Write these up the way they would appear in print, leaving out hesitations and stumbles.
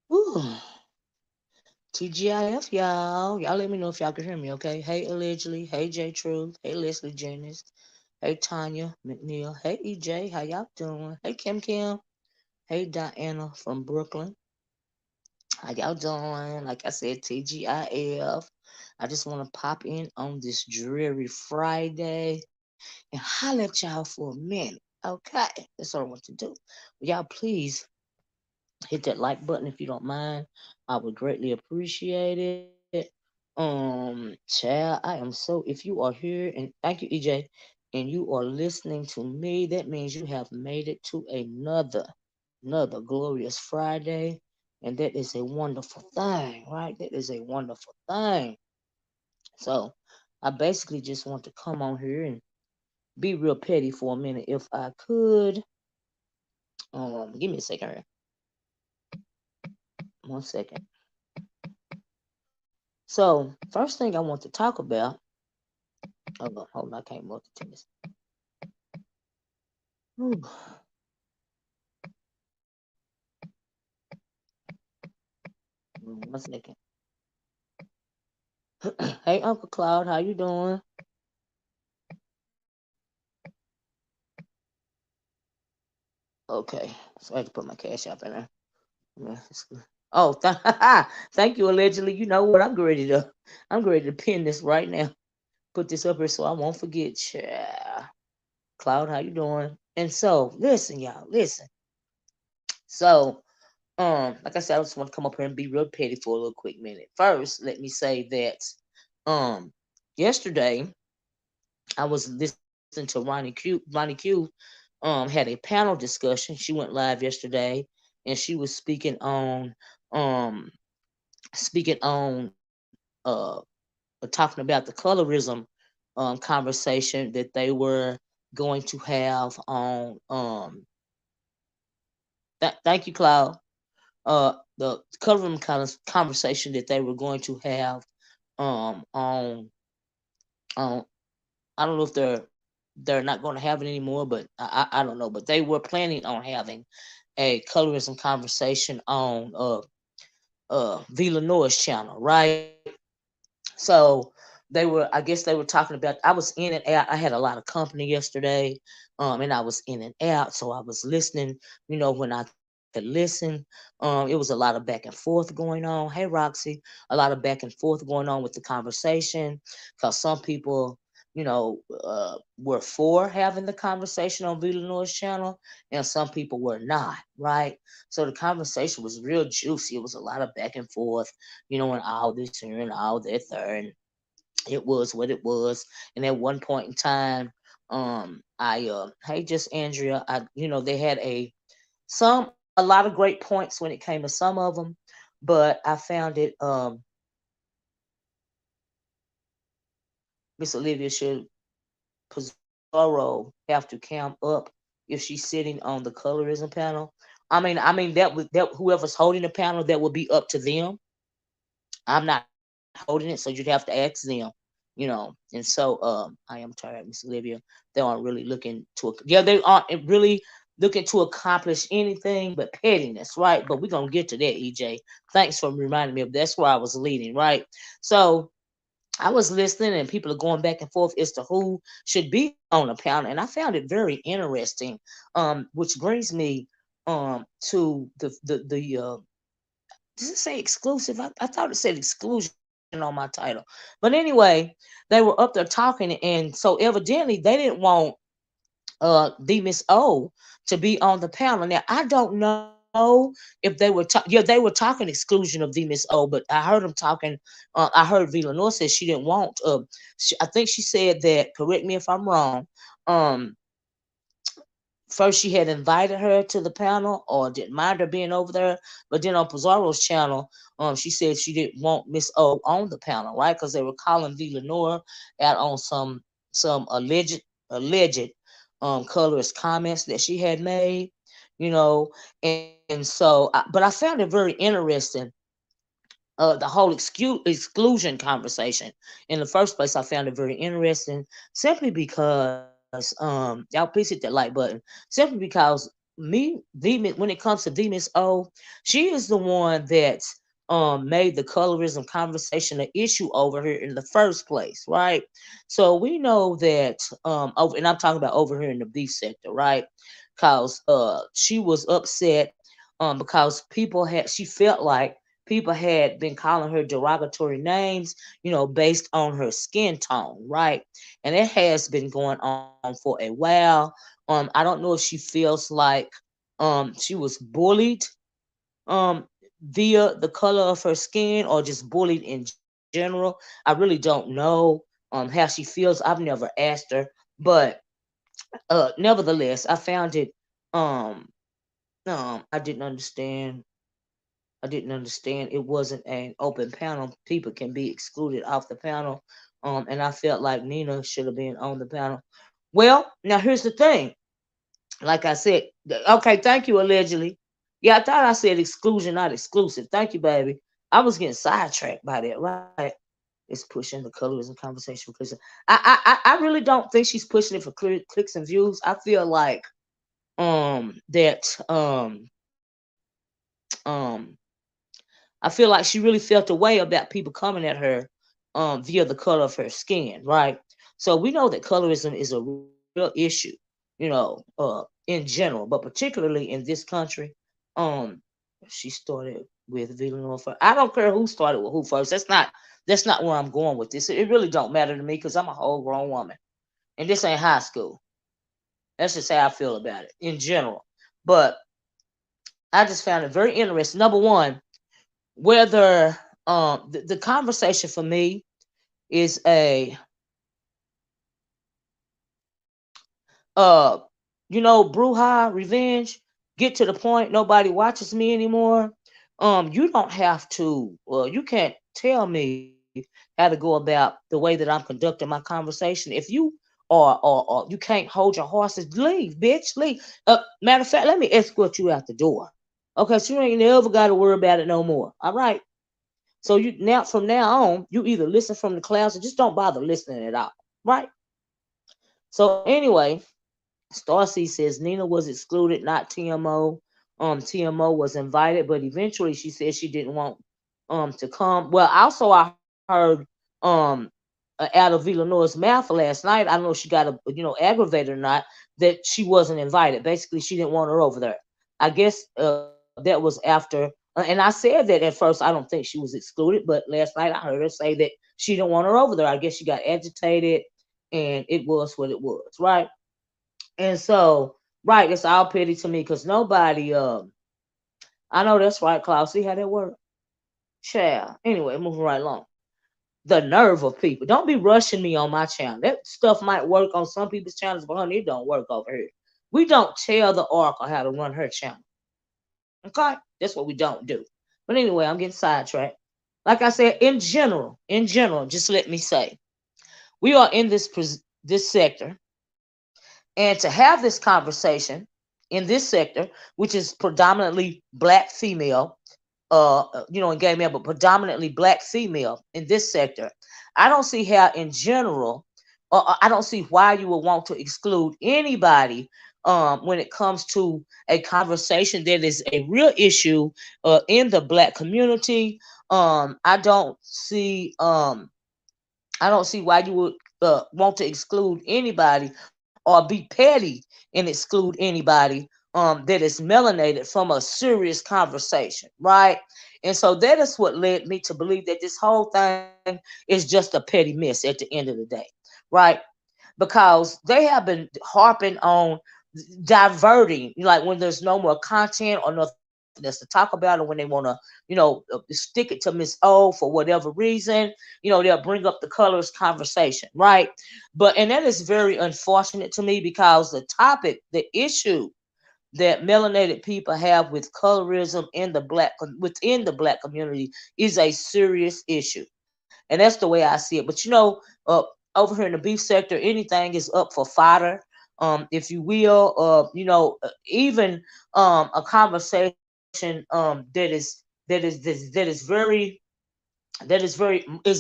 Whew. TGIF, y'all. Y'all let me know if y'all can hear me, okay? Hey, Allegedly. Hey, J Truth. Hey, Leslie Jennings. Hey, Tanya McNeil. Hey, EJ. How y'all doing? Hey, Kim Kim. Hey, Diana from Brooklyn. How y'all doing? Like I said, TGIF. I just want to pop in on this dreary Friday and holler at y'all for a minute. Okay, that's all I want to do. Y'all, please hit that like button if you don't mind. I would greatly appreciate it. Child, I am so. If you are here, and thank you, EJ, and you are listening to me, that means you have made it to another glorious Friday, and that is a wonderful thing, right? That is a wonderful thing. So, I basically just want to come on here and be real petty for a minute, if I could. Give me a second here. 1 second. So, first thing I want to talk about. Hold on, I can't multitask. Whew. 1 second. Hey, Uncle Cloud, how you doing? Okay, so I had to put my cash up in there. Yeah, oh, thank you, Allegedly. You know what? I'm ready to pin this right now. Put this up here so I won't forget. Yeah. Cloud, how you doing? And so, listen, y'all, listen. So, like I said, I just want to come up here and be real petty for a little quick minute. First, let me say that, yesterday I was listening to Ronnie Q. Ronnie Q. Had a panel discussion. She went live yesterday, and she was um speaking on talking about the colorism conversation that they were going to have on thank you, Cloud. The colorism kind of conversation that they were going to have on I don't know if they're not going to have it anymore, but I don't know. But they were planning on having a colorism conversation on Villanois channel, right? So I guess they were talking about. I was in and out. I had a lot of company yesterday, and I was in and out, so I was listening. When I could listen. It was a lot of back and forth going on. Hey, Roxy, a lot of back and forth going on with the conversation, because some people, were for having the conversation on Villanois channel, and some people were not, right? So the conversation was real juicy. It was a lot of back and forth, and all this here and all that there, and it was what it was. And at one point in time, I hey, just Andrea, they had a lot of great points when it came to some of them, but I found it Miss Olivia should Pizarro have to cam up if she's sitting on the colorism panel. I mean that whoever's holding the panel, that would be up to them. I'm not holding it, so you'd have to ask them. And so I am tired, Miss Olivia. They aren't really looking to, yeah, they aren't really looking to accomplish anything but pettiness, right? But we're gonna get to that, EJ. Thanks for reminding me of that's where I was leading, right? So I was listening, and people are going back and forth as to who should be on a panel, and I found it very interesting. Which brings me to the does it say exclusive? I thought it said exclusion on my title. But anyway, they were up there talking, and so evidently they didn't want the Miss O to be on the panel. Now I don't know if they were yeah, they were talking exclusion of the Miss O, but I heard them talking. I heard Villanor said she didn't want. I think she said that. Correct me if I'm wrong. Um, first she had invited her to the panel or didn't mind her being over there, but then on Pizarro's channel, she said she didn't want Miss O on the panel, right? Because they were calling Villanora out on some alleged colorist comments that she had made, you know, and so, but I found it very interesting, the whole exclusion conversation. In the first place, I found it very interesting simply because y'all please hit that like button. Simply because when it comes to the Miss O, she is the one that made the colorism conversation an issue over here in the first place, right? So we know that over, and I'm talking about over here in the beef sector, right? Because she was upset because she felt like people had been calling her derogatory names, based on her skin tone, right? And it has been going on for a while. I don't know if she feels like she was bullied um via the color of her skin or just bullied in general. I really don't know how she feels. I've never asked her, but nevertheless, I found it um I didn't understand. It wasn't an open panel. People can be excluded off the panel. And I felt like Nina should have been on the panel. Well, now here's the thing. Like I said, okay, thank you, allegedly. Yeah, I thought I said exclusion, not exclusive. Thank you, baby. I was getting sidetracked by that, right? It's pushing the colorism conversation because I really don't think she's pushing it for clicks and views. I feel like that um I feel like she really felt a way about people coming at her via the color of her skin, right? So we know that colorism is a real issue, in general, but particularly in this country. Um, she started with Villanova first. I don't care who started with who first. That's not where I'm going with this. It really don't matter to me because I'm a whole grown woman, and this ain't high school. That's just how I feel about it in general. But I just found it very interesting. Number one, whether the conversation for me is a uh Bruja revenge, get to the point, nobody watches me anymore. You don't have to, you can't tell me how to go about the way that I'm conducting my conversation. If you or you can't hold your horses, leave, bitch, leave. Matter of fact, let me escort you out the door. Okay, so you ain't never got to worry about it no more. All right. So you now from now on, you either listen from the clouds or just don't bother listening at all. Right? So anyway, Starcy says Nina was excluded, not TMO. TMO was invited, but eventually she said she didn't want to come. Well, also I heard um out of Villanova's mouth last night. I don't know if she got aggravated or not that she wasn't invited. Basically, she didn't want her over there. I guess that was after, and I said that at first. I don't think she was excluded, but last night I heard her say that she didn't want her over there. I guess she got agitated, and it was what it was, right? And so, right, it's all petty to me because nobody. I know that's right, Klaus. See how that works, child. Anyway, moving right along. The nerve of people. Don't be rushing me on my channel. That stuff might work on some people's channels, but honey, it don't work over here. We don't tell the Oracle how to run her channel. Okay? That's what we don't do. But anyway, I'm getting sidetracked. Like I said, in general, just let me say, we are in this sector, and to have this conversation in this sector, which is predominantly black female, and gay male, but predominantly black female in this sector, I don't see how, in general, I don't see why you would want to exclude anybody when it comes to a conversation that is a real issue in the black community. I don't see why you would want to exclude anybody or be petty and exclude anybody that is melanated from a serious conversation, right? And so that is what led me to believe that this whole thing is just a petty mess at the end of the day, right? Because they have been harping on diverting, like when there's no more content or nothing else else to talk about, or when they want to, stick it to Miss O for whatever reason, they'll bring up the colors conversation, right? And that is very unfortunate to me, because the issue that melanated people have with colorism within the black community is a serious issue, and that's the way I see it. But over here in the beef sector, anything is up for fodder, if you will. Even a conversation is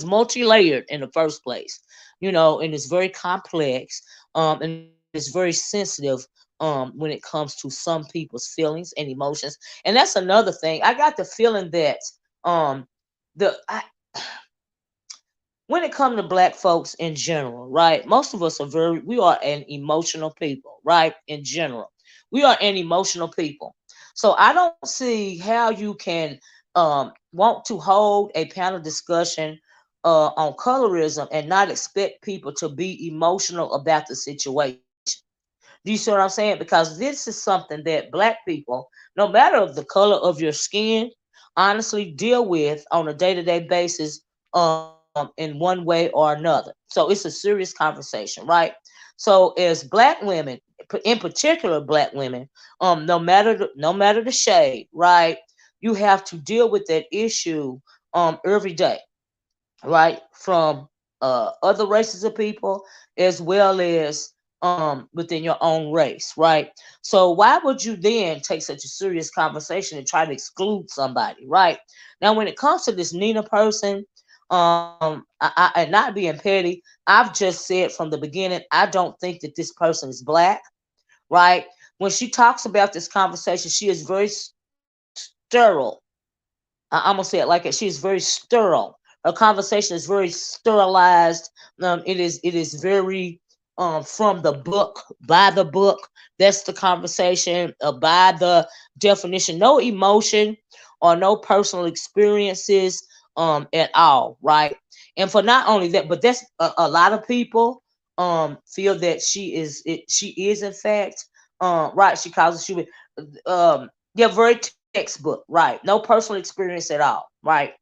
multi-layered in the first place, and it's very complex, and it's very sensitive, when it comes to some people's feelings and emotions. And that's another thing. I got the feeling that um the I, when it comes to black folks in general, right? Most of us we are an emotional people, right? In general, we are an emotional people. So I don't see how you can want to hold a panel discussion on colorism and not expect people to be emotional about the situation. Do you see what I'm saying? Because this is something that black people, no matter of the color of your skin, honestly deal with on a day-to-day basis, in one way or another. So it's a serious conversation, right? So as black women, in particular black women, no matter the shade, right? You have to deal with that issue every day, right? From other races of people, as well as within your own race, right? So why would you then take such a serious conversation and try to exclude somebody, right? Now, when it comes to this Nina person, and not being petty, I've just said from the beginning, I don't think that this person is black, right? When she talks about this conversation, she is very sterile. I'm gonna say it like it. She's very sterile. Her conversation is very sterilized. It is very from the book, by the book. That's the conversation, by the definition. No emotion or no personal experiences at all, right? And for not only that, but that's a lot of people feel that she is in fact right. She calls it yeah, very textbook, right? No personal experience at all, right?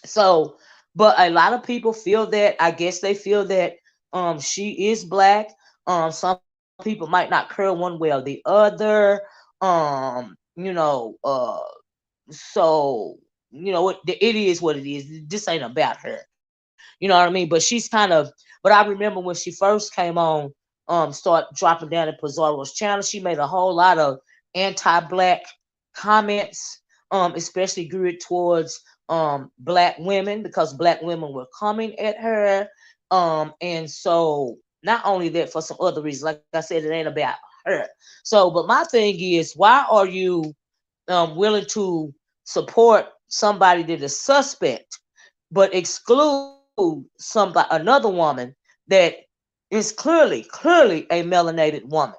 So, but a lot of people feel that. I guess they feel that she is black. Some people might not care one way or the other. So it is what it is. This ain't about her. You know what I mean? But she's kind of. But I remember when she first came on, start dropping down in Pizarro's channel, she made a whole lot of anti-black comments, especially geared towards black women, because black women were coming at her. And so not only that, for some other reasons, like I said, it ain't about her. So, but my thing is, why are you willing to support somebody that is suspect, but exclude another woman that is clearly a melanated woman,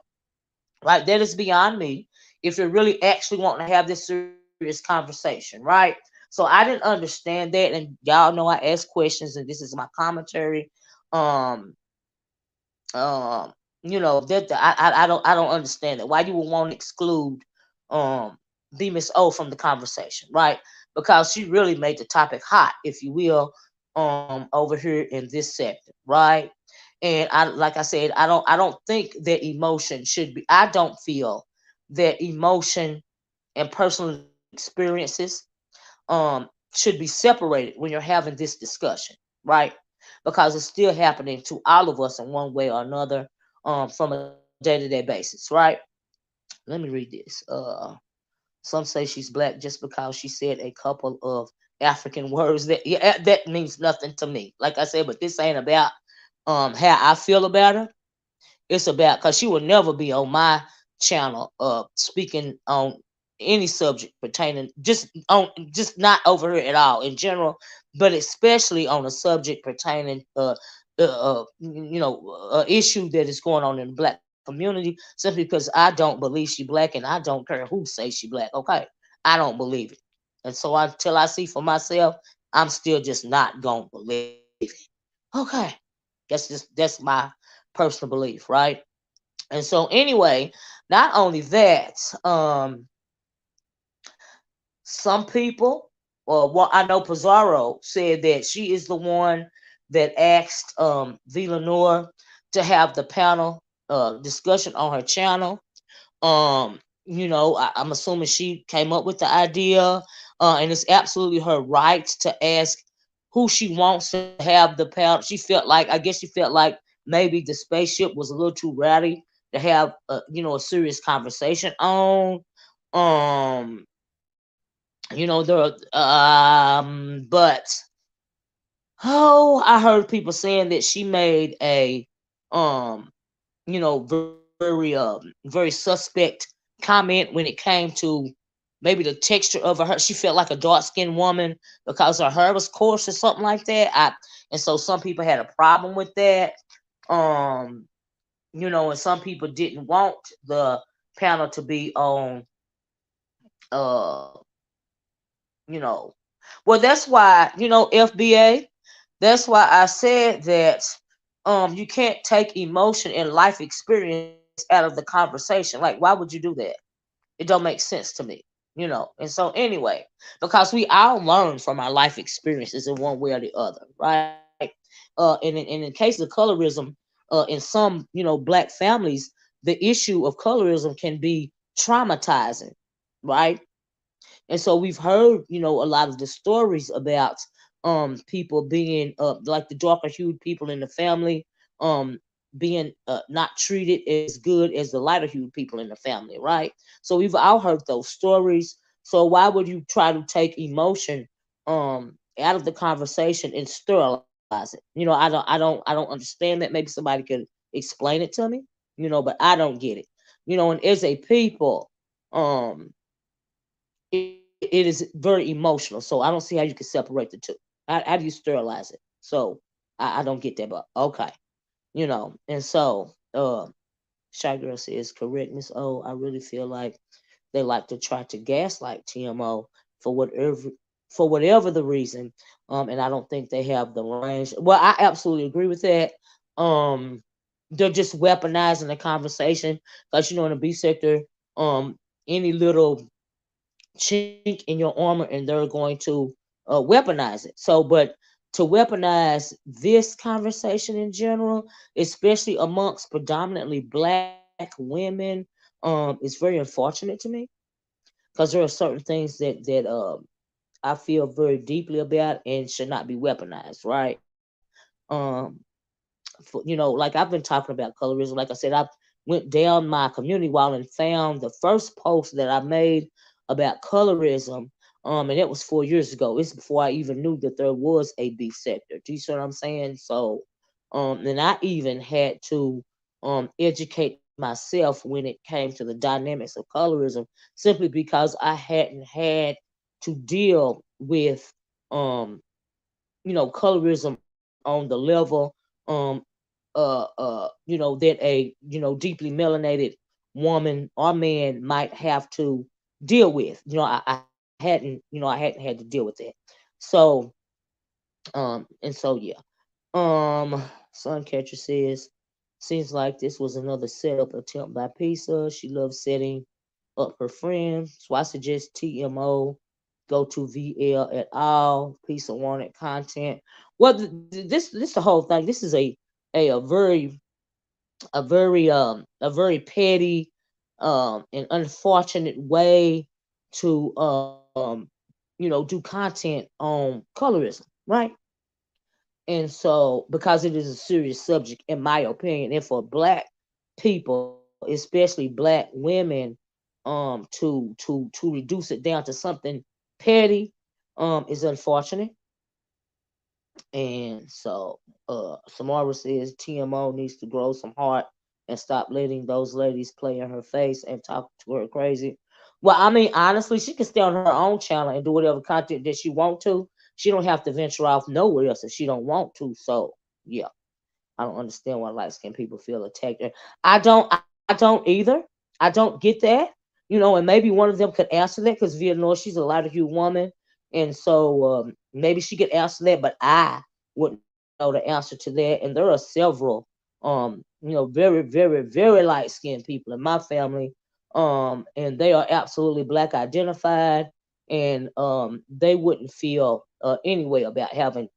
right? That is beyond me. If you're really actually wanting to have this serious conversation, right? So I didn't understand that, and y'all know I ask questions, and this is my commentary. Um, that I don't understand that. Why you would want to exclude the Miss O from the conversation, right? Because she really made the topic hot, if you will, over here in this sector, right? And like I said, I don't think that emotion should be. I don't feel that emotion and personal experiences should be separated when you're having this discussion, right? Because it's still happening to all of us in one way or another, from a day-to-day basis, right? Let me read this. Some say she's black just because she said a couple of African words that, yeah, that means nothing to me. Like I said, but this ain't about how I feel about her. It's about, because she will never be on my channel speaking on any subject pertaining, just not over here at all in general, but especially on a subject pertaining issue that is going on in the black community, simply because I don't believe she black, and I don't care who say she black. Okay, I don't believe it. And so until I see for myself, I'm still just not gonna believe it. Okay, that's my personal belief, right? And so anyway, not only that, Some people, well, I know Pizarro said that she is the one that asked Villanor to have the panel discussion on her channel. I'm assuming she came up with the idea, and it's absolutely her right to ask who she wants to have the panel. She felt like, I guess she felt like maybe the spaceship was a little too rowdy to have, a serious conversation on. Um, but I heard people saying that she made a, um, very suspect comment when it came to maybe the texture of her. She felt like a dark skinned woman because her hair was coarse or something like that. And so some people had a problem with that. Um, and some people didn't want the panel to be on, uh, you know, well, that's why, FBA, that's why I said that you can't take emotion and life experience out of the conversation. Like, why would you do that? It don't make sense to me. And so anyway, because we all learn from our life experiences in one way or the other, right? And in case of colorism, in some, black families, the issue of colorism can be traumatizing, right? And so we've heard, a lot of the stories about people being like the darker hued people in the family being not treated as good as the lighter hued people in the family, right? So we've all heard those stories. So why would you try to take emotion out of the conversation and sterilize it? I don't understand that. Maybe somebody could explain it to me, but I don't get it. And as a people, um it is very emotional. So I don't see how you can separate the two. How do you sterilize it? So I don't get that, but okay. And so Shy Girl says, correct, Miss O. I really feel like they like to try to gaslight TMO for whatever the reason. And I don't think they have the range. Well, I absolutely agree with that. Um they're just weaponizing the conversation. Because in the B sector, any little chink in your armor and they're going to weaponize it. So, but to weaponize this conversation in general, especially amongst predominantly black women, is very unfortunate to me because there are certain things that I feel very deeply about and should not be weaponized, right? Like I've been talking about colorism. Like I said, I went down my community wall and found the first post that I made about colorism. And it was 4 years ago. It's before I even knew that there was a beef sector. Do you see what I'm saying? So, and I even had to educate myself when it came to the dynamics of colorism, simply because I hadn't had to deal with um colorism on the level um that a deeply melanated woman or man might have to deal with. I hadn't had to deal with that. So and so yeah. Suncatcher says, seems like this was another setup attempt by Pisa. She loves setting up her friends. So I suggest TMO go to VL at all. Pisa wanted content. Well, this the whole thing. This is a very a very petty and unfortunate way to do content on colorism, right? And so, because it is a serious subject, in my opinion, and for black people, especially black women, to reduce it down to something petty, is unfortunate. And so, Samara says TMO needs to grow some heart and stop letting those ladies play in her face and talk to her crazy. Well, I mean, honestly, she can stay on her own channel and do whatever content that she want to. She don't have to venture off nowhere else if she don't want to. So, yeah, I don't understand why light skinned people feel attacked. I don't either. I don't get that. And maybe one of them could answer that because Vietnam, she's a lighter hued woman, and so maybe she could answer that, but I wouldn't know the answer to that. And there are several, very, very, very light skinned people in my family, and they are absolutely black identified, and they wouldn't feel any way about having,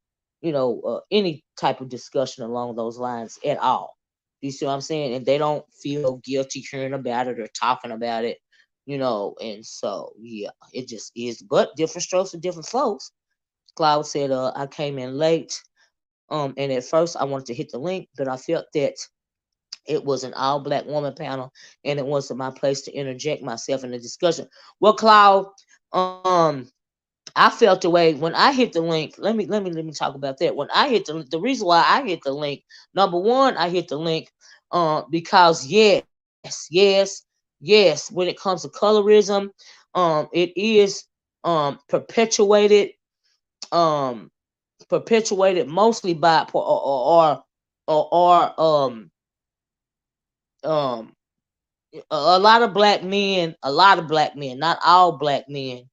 any type of discussion along those lines at all. You see what I'm saying? And they don't feel guilty hearing about it or talking about it, and so yeah, it just is. But different strokes for different folks. Cloud said, I came in late. And at first I wanted to hit the link, but I felt that it was an all black woman panel, and it wasn't my place to interject myself in the discussion. Well, Cloud, I felt the way when I hit the link. Let me talk about that. When I hit the reason why I hit the link, number one, I hit the link because yes, when it comes to colorism, it is perpetuated, um mostly by or um a lot of black men, not all black men.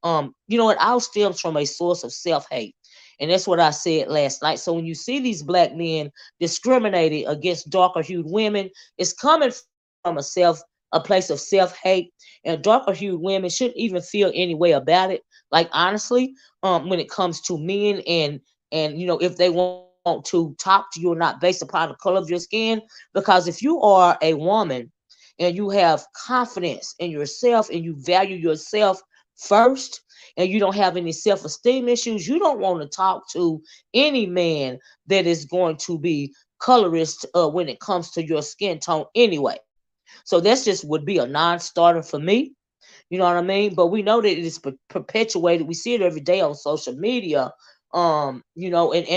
It all stems from a source of self-hate. And that's what I said last night. So when you see these black men discriminating against darker hued women, it's coming from a place of self-hate. And darker hued women shouldn't even feel any way about it. Like honestly, when it comes to men, and if they want to talk to you or not based upon the color of your skin, because if you are a woman and you have confidence in yourself and you value yourself first, and you don't have any self-esteem issues, you don't want to talk to any man that is going to be colorist when it comes to your skin tone anyway. So that's just would be a non-starter for me. You know what I mean? But we know that it is perpetuated. We see it every day on social media. And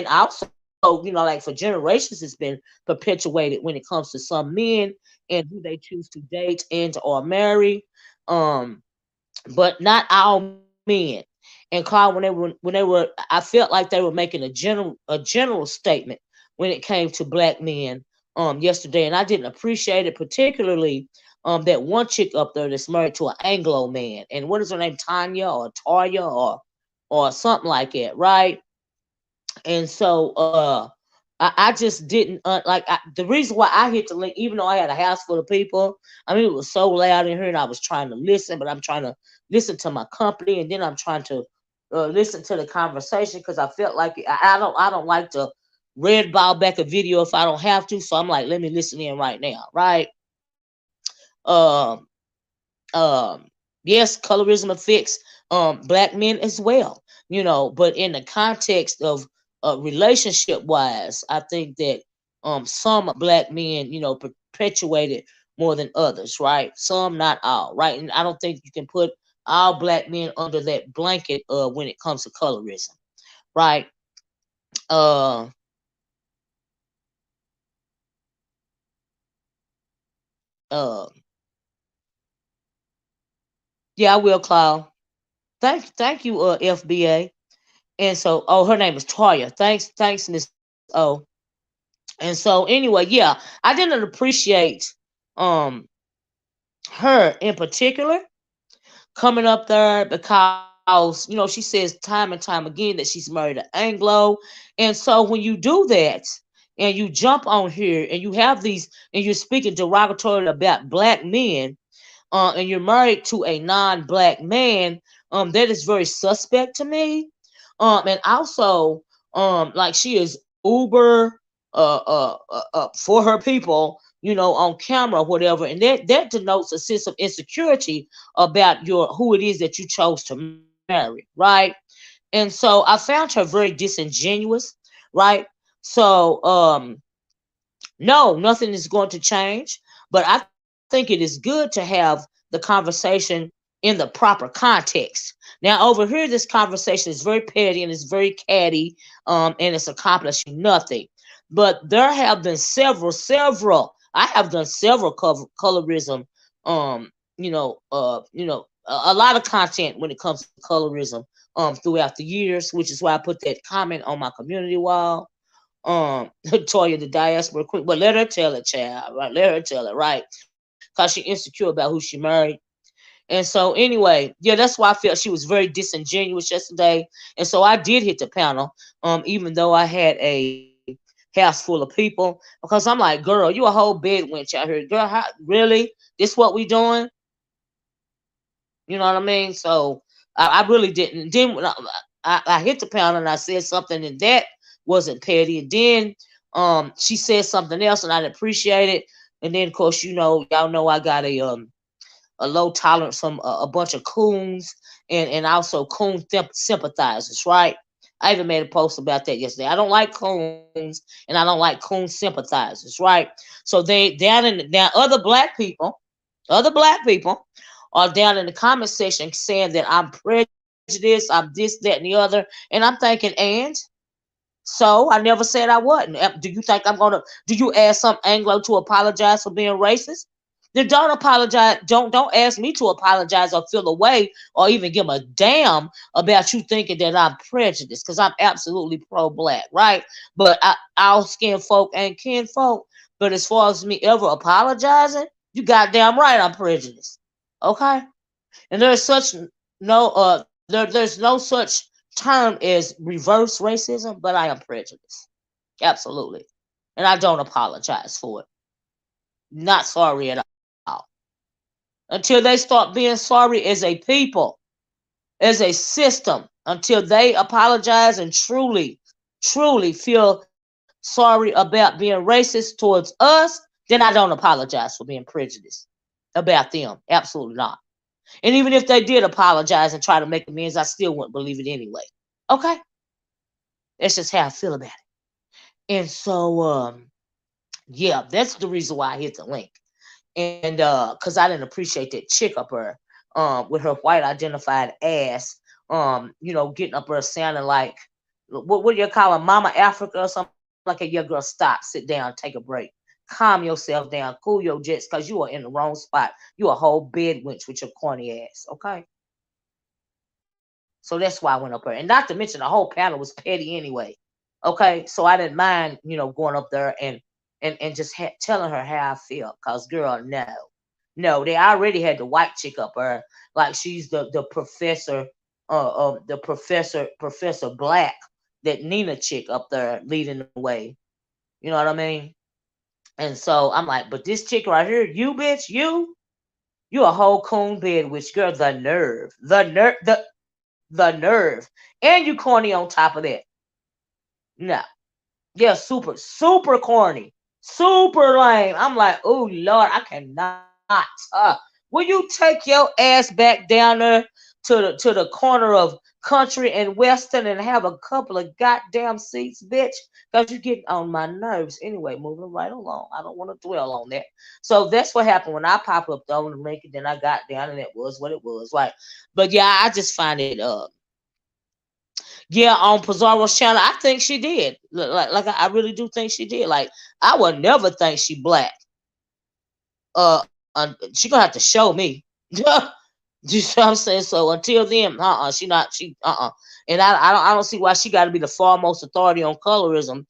also, like for generations, it's been perpetuated when it comes to some men and who they choose to date and or marry. Um, but not all men. And Carl, when they were, I felt like they were making a general statement when it came to black men yesterday, and I didn't appreciate it, particularly that one chick up there that's married to an Anglo man, and what is her name, Tanya or Toya or something like that, right? And so I just didn't the reason why I hit the link, even though I had a house full of people. I mean, it was so loud in here, and I was trying to listen, but I'm trying to listen to my company, and then I'm trying to listen to the conversation because I felt like I don't like to red ball back a video if I don't have to. So I'm like, let me listen in right now, right? Um, yes, colorism affects black men as well, but in the context of relationship wise, I think that some black men, perpetuate it more than others, right? Some, not all, right? And I don't think you can put all black men under that blanket when it comes to colorism, right? uh uh yeah, I will, Cloud. Thank you, FBA. And so, oh, her name is Toya. Thanks, Miss O. And so, anyway, yeah, I didn't appreciate um her in particular coming up there because she says time and time again that she's married an Anglo. And so when you do that and you jump on here and you have these and you're speaking derogatory about black men, and you're married to a non-black man, that is very suspect to me. And also, like she is uber for her people, on camera or whatever, and that denotes a sense of insecurity about your who it is that you chose to marry, right? And so I found her very disingenuous, right? So no, nothing is going to change. But I think it is good to have the conversation in the proper context. Now, over here, this conversation is very petty and it's very catty, and it's accomplishing nothing. But there have been several. I have done several colorism, a lot of content when it comes to colorism, throughout the years, which is why I put that comment on my community wall. Toya, the diaspora queen. But let her tell it, child. Right? Let her tell it, right? Because she insecure about who she married. And so anyway, yeah, that's why I felt she was very disingenuous yesterday. And so I did hit the panel, even though I had a house full of people, because I'm like, girl, you a whole bed wench out here, girl. Really? This what we doing? You know what I mean? So I really didn't. Then when I hit the panel and I said something, and that wasn't petty. And then she said something else, and I didn't appreciate it. And then, of course, y'all know I got a low tolerance from a bunch of coons and also coon sympathizers, right? I even made a post about that yesterday. I don't like coons and I don't like coon sympathizers, right? So they down other black people are down in the comment section saying that I'm prejudiced, I'm this, that, and the other. And I'm thinking, and so I never said I wasn't. Do you think I'm gonna? Do you ask some Anglo to apologize for being racist? Then don't apologize. Don't ask me to apologize or feel away or even give a damn about you thinking that I'm prejudiced, because I'm absolutely pro-black, right? But our skin folk ain't kin folk. But as far as me ever apologizing, you goddamn right I'm prejudiced. Okay? And there's such no there's no such term as reverse racism, but I am prejudiced. Absolutely. And I don't apologize for it. Not sorry at all. Until they start being sorry as a people, as a system, until they apologize and truly feel sorry about being racist towards us, then I don't apologize for being prejudiced about them. Absolutely not. And even if they did apologize and try to make amends, I still wouldn't believe it anyway. Okay? That's just how I feel about it. And so, yeah, that's the reason why I hit the link. And because I didn't appreciate that chick up there, with her white identified ass, getting up there sounding like, what do you call her, Mama Africa or something like that. Yeah, girl, stop, sit down, take a break. Calm yourself down, cool your jets, because you are in the wrong spot. You a whole bed wench with your corny ass, okay? So that's why I went up there. And not to mention the whole panel was petty anyway. Okay. So I didn't mind, going up there and just telling her how I feel. Cause girl, no. No, they already had the white chick up there. Like she's the professor, Professor Black, that Nina chick up there leading the way. You know what I mean? And so I'm like, but this chick right here, you bitch, you a whole coon bed, which girl, the nerve. And you corny on top of that. No. Yeah, super corny. Super lame. I'm like, oh Lord, I cannot. Will you take your ass back down there to the corner of country and western and have a couple of goddamn seats, bitch? Because you're getting on my nerves. Anyway, moving right along. I don't want to dwell on that. So that's what happened when I pop up on the link, and then I got down and it was what it was. Right. But yeah, I just find it yeah, on Pizarro's channel, I think she did. Like I really do think she did. Like I would never think she black. She gonna have to show me. You know what I'm saying? So until then, she not she And I don't see why she got to be the foremost authority on colorism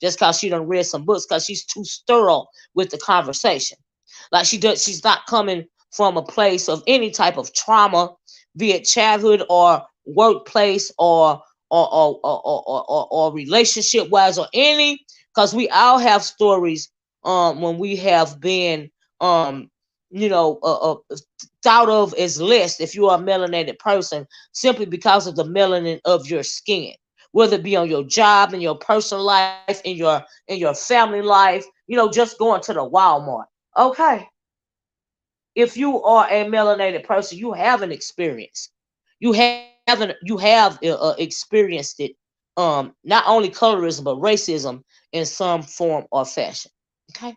just because she done read some books, because she's too sterile with the conversation. Like she's not coming from a place of any type of trauma, be it childhood or workplace or relationship wise or any, because we all have stories when we have been you know thought of as less if you are a melanated person, simply because of the melanin of your skin, whether it be on your job, in your personal life, in your family life, just going to the Walmart. Okay, if you are a melanated person, you have an experience. You have experienced it. Not only colorism but racism in some form or fashion. Okay,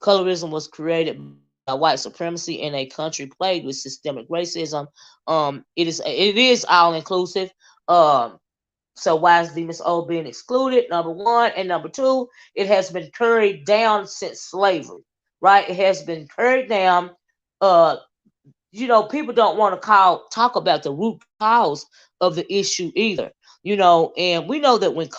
colorism was created by white supremacy in a country plagued with systemic racism. It is all inclusive. Um, so why is the Miss O being excluded? Number one, and number two, it has been carried down since slavery, right? It has been carried down. Uh, people don't want to talk about the root cause of the issue either. And we know that when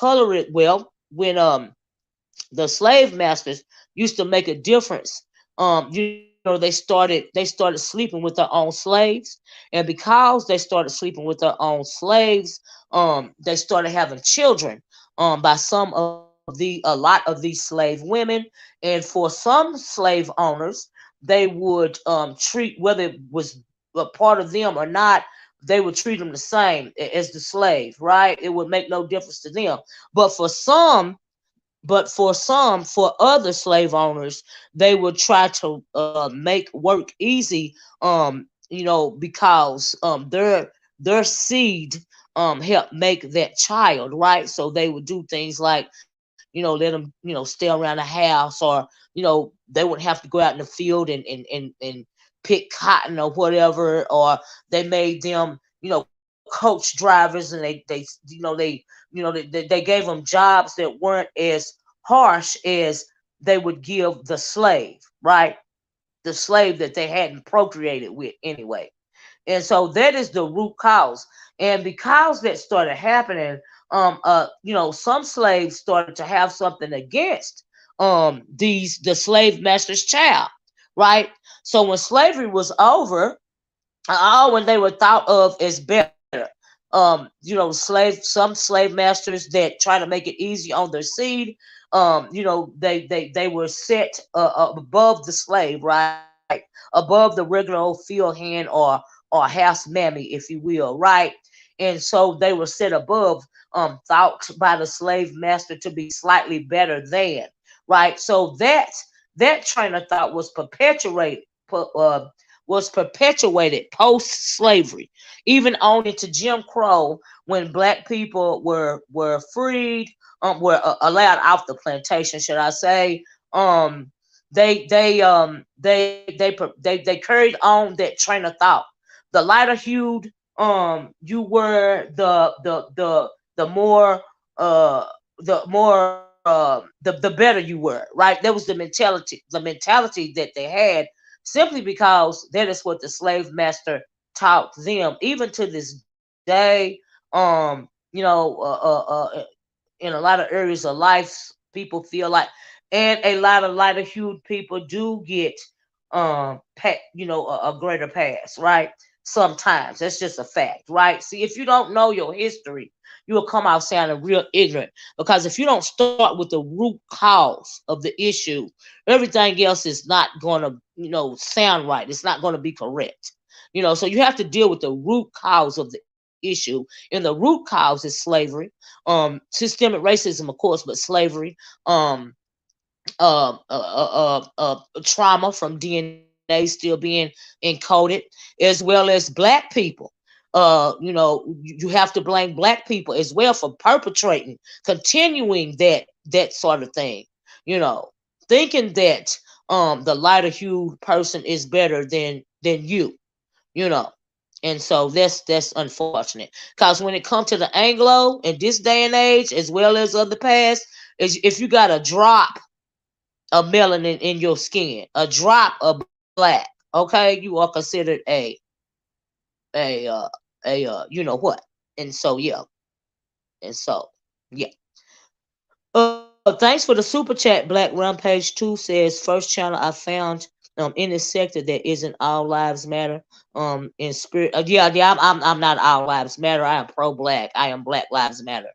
the slave masters used to make a difference. They started sleeping with their own slaves, and because they started sleeping with their own slaves, they started having children by a lot of these slave women. And for some slave owners, they would treat, whether it was a part of them or not, they would treat them the same as the slave, right? It would make no difference to them. But for some, for other slave owners, they would try to make work easy, because their seed helped make that child, right? So they would do things like, let them, stay around the house, or they wouldn't have to go out in the field and pick cotton or whatever, or they made them, coach drivers, and they gave them jobs that weren't as harsh as they would give the slave, right? The slave that they hadn't procreated with anyway. And so that is the root cause. And because that started happening, some slaves started to have something against the slave master's child, right? So when slavery was over, when they were thought of as better, some slave masters that try to make it easy on their seed, they were set above the slave, right? Above the regular old field hand or house mammy, if you will, right? And so they were set above, thought by the slave master to be slightly better than, right? So that train of thought was perpetuated post slavery, even on into Jim Crow, when black people were freed, were allowed off the plantation, should I say? They carried on that train of thought. The lighter hued you were, uh the better you were, right? That was the mentality that they had, simply because that is what the slave master taught them. Even to this day, in a lot of areas of life, people feel like, and a lot of lighter hued people do get a greater pass, right? Sometimes that's just a fact, right? See, if you don't know your history, you will come out sounding real ignorant, because if you don't start with the root cause of the issue, everything else is not going to, sound right. It's not going to be correct. So you have to deal with the root cause of the issue, and the root cause is slavery, systemic racism, of course, but slavery, um, trauma from DNA still being encoded, as well as black people. You have to blame black people as well for perpetrating, continuing that sort of thing. You know, thinking that the lighter hued person is better than you. You know, and so that's unfortunate. Because when it comes to the Anglo in this day and age, as well as of the past, is if you got a drop of melanin in your skin, a drop of black, okay, you are considered a you know what. And so yeah, and so yeah. Thanks for the super chat. Black Rampage 2 says first channel I found in this sector that isn't all lives matter. In spirit, yeah, I'm not all lives matter. I am pro black. I am Black Lives Matter.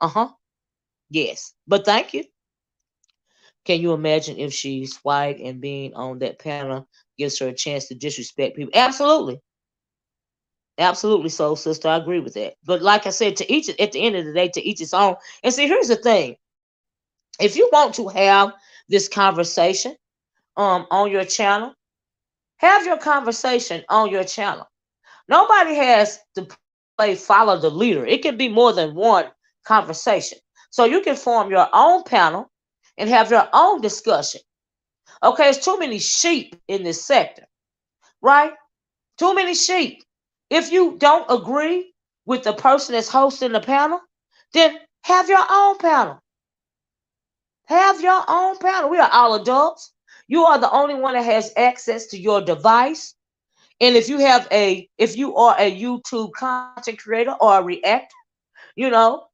Uh-huh. Yes. But thank you. Can you imagine if she's white and being on that panel gives her a chance to disrespect people? Absolutely. Absolutely. So, sister, I agree with that. But like I said, to each at the end of the day, to each its own. And see, here's the thing. If you want to have this conversation on your channel, have your conversation on your channel. Nobody has to play follow the leader. It can be more than one conversation. So you can form your own panel and have your own discussion. Okay, it's too many sheep in this sector, right? Too many sheep. If you don't agree with the person that's hosting the panel, then have your own panel. Have your own panel. We are all adults. You are the only one that has access to your device. And if you are a YouTube content creator or a reactor, you know,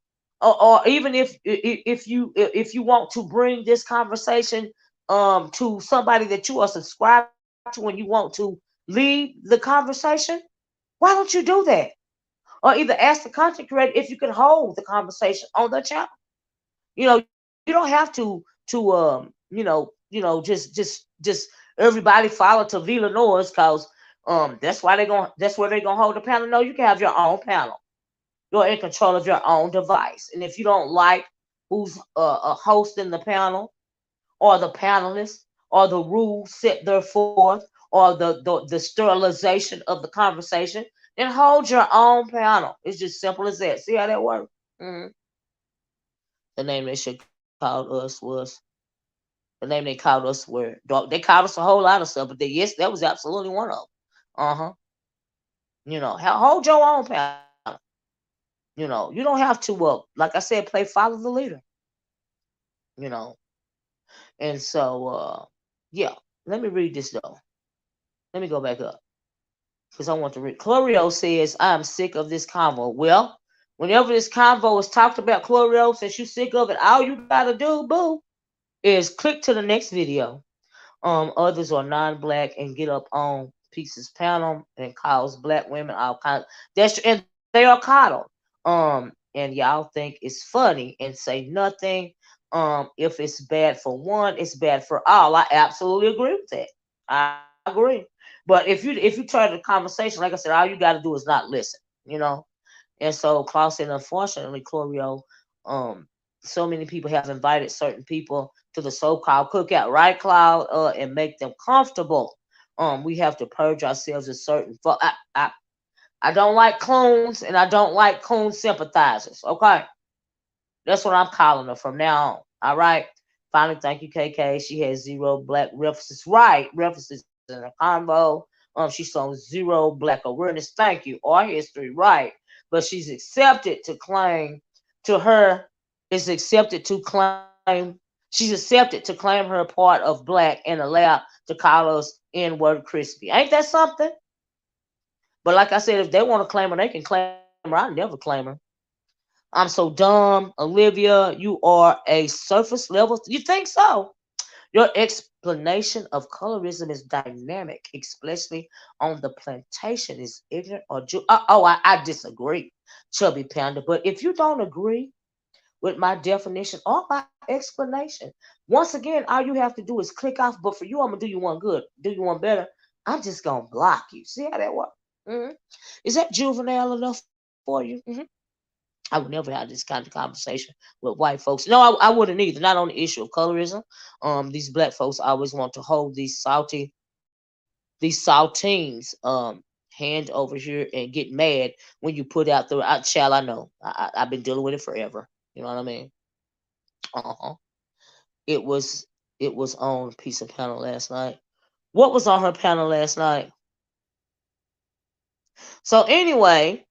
or even if you want to bring this conversation to somebody that you are subscribed to and you want to lead the conversation, why don't you do that? Or either ask the content creator if you can hold the conversation on their channel. You don't have to just everybody follow to Villa Noise, because That's why that's where they're gonna hold the panel. No, you can have your own panel. You're in control of your own device. And if you don't like who's hosting the panel, or the panelists, or the rules set there forth, or the sterilization of the conversation, then hold your own panel. It's just simple as that. See how that works? Mm-hmm. The name they should call us was the name they called us were dog. They called us a whole lot of stuff, but yes, that was absolutely one of them. Uh-huh. Hold your own panel. You don't have to like I said, play follow the leader. You know. And so yeah, let me read this though. Let me go back up. Because I want to read. Chlorio says, I'm sick of this convo. Well, whenever this convo is talked about, Chlorio, since you're sick of it, all you gotta do, boo, is click to the next video. Others are non-black and get up on Pieces panel and calls black women all kinds. And they are coddled. And y'all think it's funny and say nothing. If it's bad for one, it's bad for all. I absolutely agree with that. I agree. But if you turn the conversation, like I said, all you got to do is not listen. And so Klaus said, unfortunately, Chlorio, so many people have invited certain people to the so-called cookout, right, Cloud, and make them comfortable. We have to purge ourselves of certain. I don't like clones, and I don't like coon sympathizers. Okay, that's what I'm calling her from now on. All right. Finally, thank you, KK. She has zero black references. Right, references in a combo. She shows zero black awareness. Thank you. Or history. Right, but she's accepted to claim to her. Is accepted to claim. She's accepted to claim her part of black and allowed to call us N-word crispy. Ain't that something? But like I said, if they want to claim her, they can claim her. I never claim her. I'm so dumb. Olivia, you are a surface level. You think so? Your explanation of colorism is dynamic, especially on the plantation is ignorant or I disagree, Chubby Panda. But if you don't agree with my definition or my explanation, once again, all you have to do is click off. But for you, I'm gonna do you one good, do you one better. I'm just gonna block you. See how that works? Mm-hmm. Is that juvenile enough for you? Mm-hmm. I would never have this kind of conversation with white folks. No, I wouldn't either. Not on the issue of colorism. These black folks always want to hold these saltines hand over here and get mad when you put out the child. I know. I've been dealing with it forever. You know what I mean? Uh-huh. It was it was on piece of panel last night. What was on her panel last night? So anyway,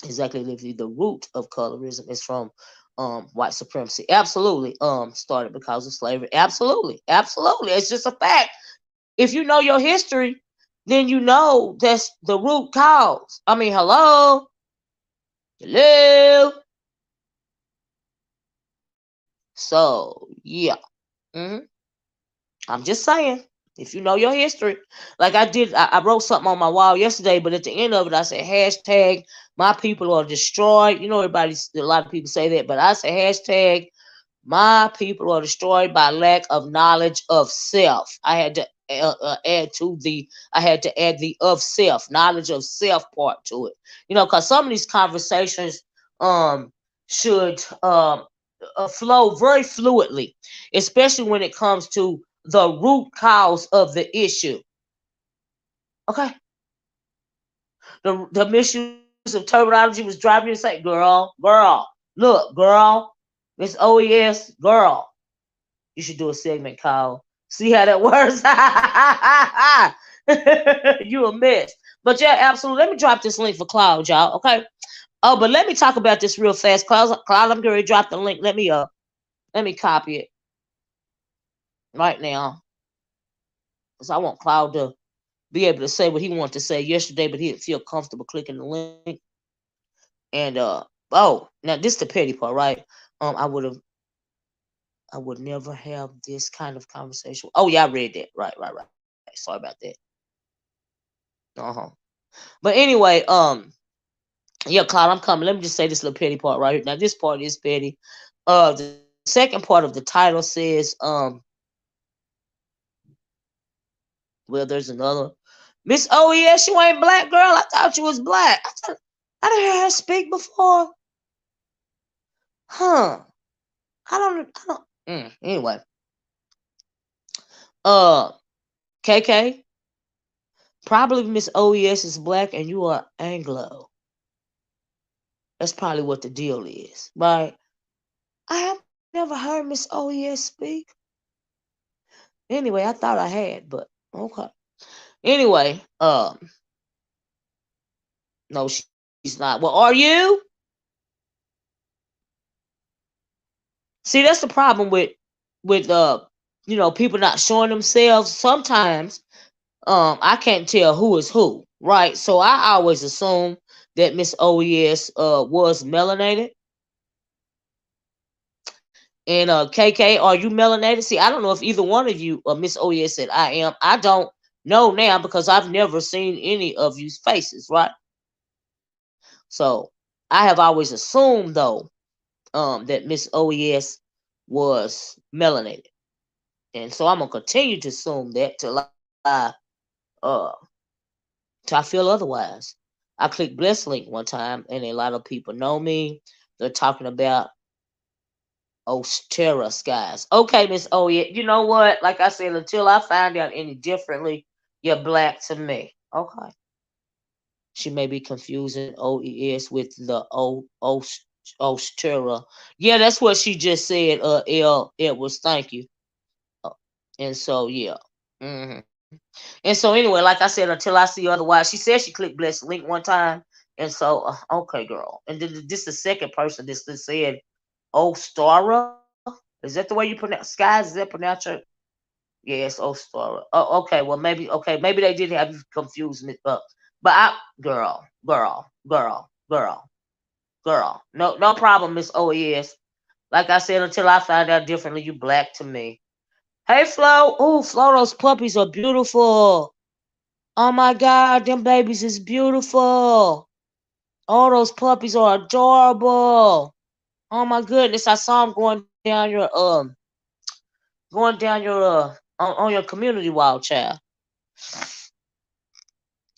exactly, Livy. The root of colorism is from white supremacy. Absolutely. Started because of slavery. Absolutely. Absolutely. It's just a fact. If you know your history, then you know that's the root cause. I mean, hello. Hello. So yeah. hmm I'm just saying. If you know your history, like I did, I wrote something on my wall yesterday, but at the end of it, I said hashtag my people are destroyed. A lot of people say that, but I say hashtag my people are destroyed by lack of knowledge of self. I had to I had to add the of self, knowledge of self part to it. Because some of these conversations should flow very fluidly, especially when it comes to the root cause of the issue. Okay, the misuse of terminology was driving you to say, girl, look, girl, it's OES, girl. You should do a segment called "See How That Works." You a mess. But yeah, absolutely. Let me drop this link for Cloud, y'all. Okay. Oh, but let me talk about this real fast. Cloud, I'm going to drop the link. Let me copy it right now, because I want Cloud to be able to say what he wanted to say yesterday, but he didn't feel comfortable clicking the link. And now this is the petty part, right? I would never have this kind of conversation. Oh yeah, I read that. Right. Sorry about that. Uh-huh. But anyway, yeah, Cloud, I'm coming. Let me just say this little petty part right here. Now this part is petty. The second part of the title says, well, there's another Miss OES, you ain't black, girl. I thought you was black. I didn't hear her speak before. Huh. I don't. Anyway. KK. Probably Miss OES is black and you are Anglo. That's probably what the deal is, right? I have never heard Miss OES speak. Anyway, I thought I had, but okay. Anyway, no, she's not. Well, are you? See, that's the problem with people not showing themselves. Sometimes I can't tell who is who, right? So I always assume that Miss OES was melanated. And KK, are you melanated? See, I don't know if either one of you, Miss OES said I am. I don't know now because I've never seen any of you's faces, right? So I have always assumed though that Miss OES was melanated. And so I'm gonna continue to assume that uh till I feel otherwise. I clicked Bless Link one time and a lot of people know me. They're talking about Ostera skies. Okay, Miss OES. You know what? Like I said, until I find out any differently, you're black to me. Okay. She may be confusing OES with the Ostera. Yeah, that's what she just said. L Edwards. Thank you. And so yeah. hmm And so anyway, like I said, until I see otherwise, she said she clicked Bless Link one time. And so okay, girl. And then this is the second person that said Ostara. Is that the way you pronounce skies? Is that pronounce your yes, Ostara? Oh, okay. Well, maybe they did have you confused me. But girl. No problem, Miss OES. Like I said, until I find out differently, you black to me. Hey, Flo. Oh, Flo, those puppies are beautiful. Oh my God, them babies is beautiful. All those puppies are adorable. Oh my goodness, I saw them going down your on your community wall, child.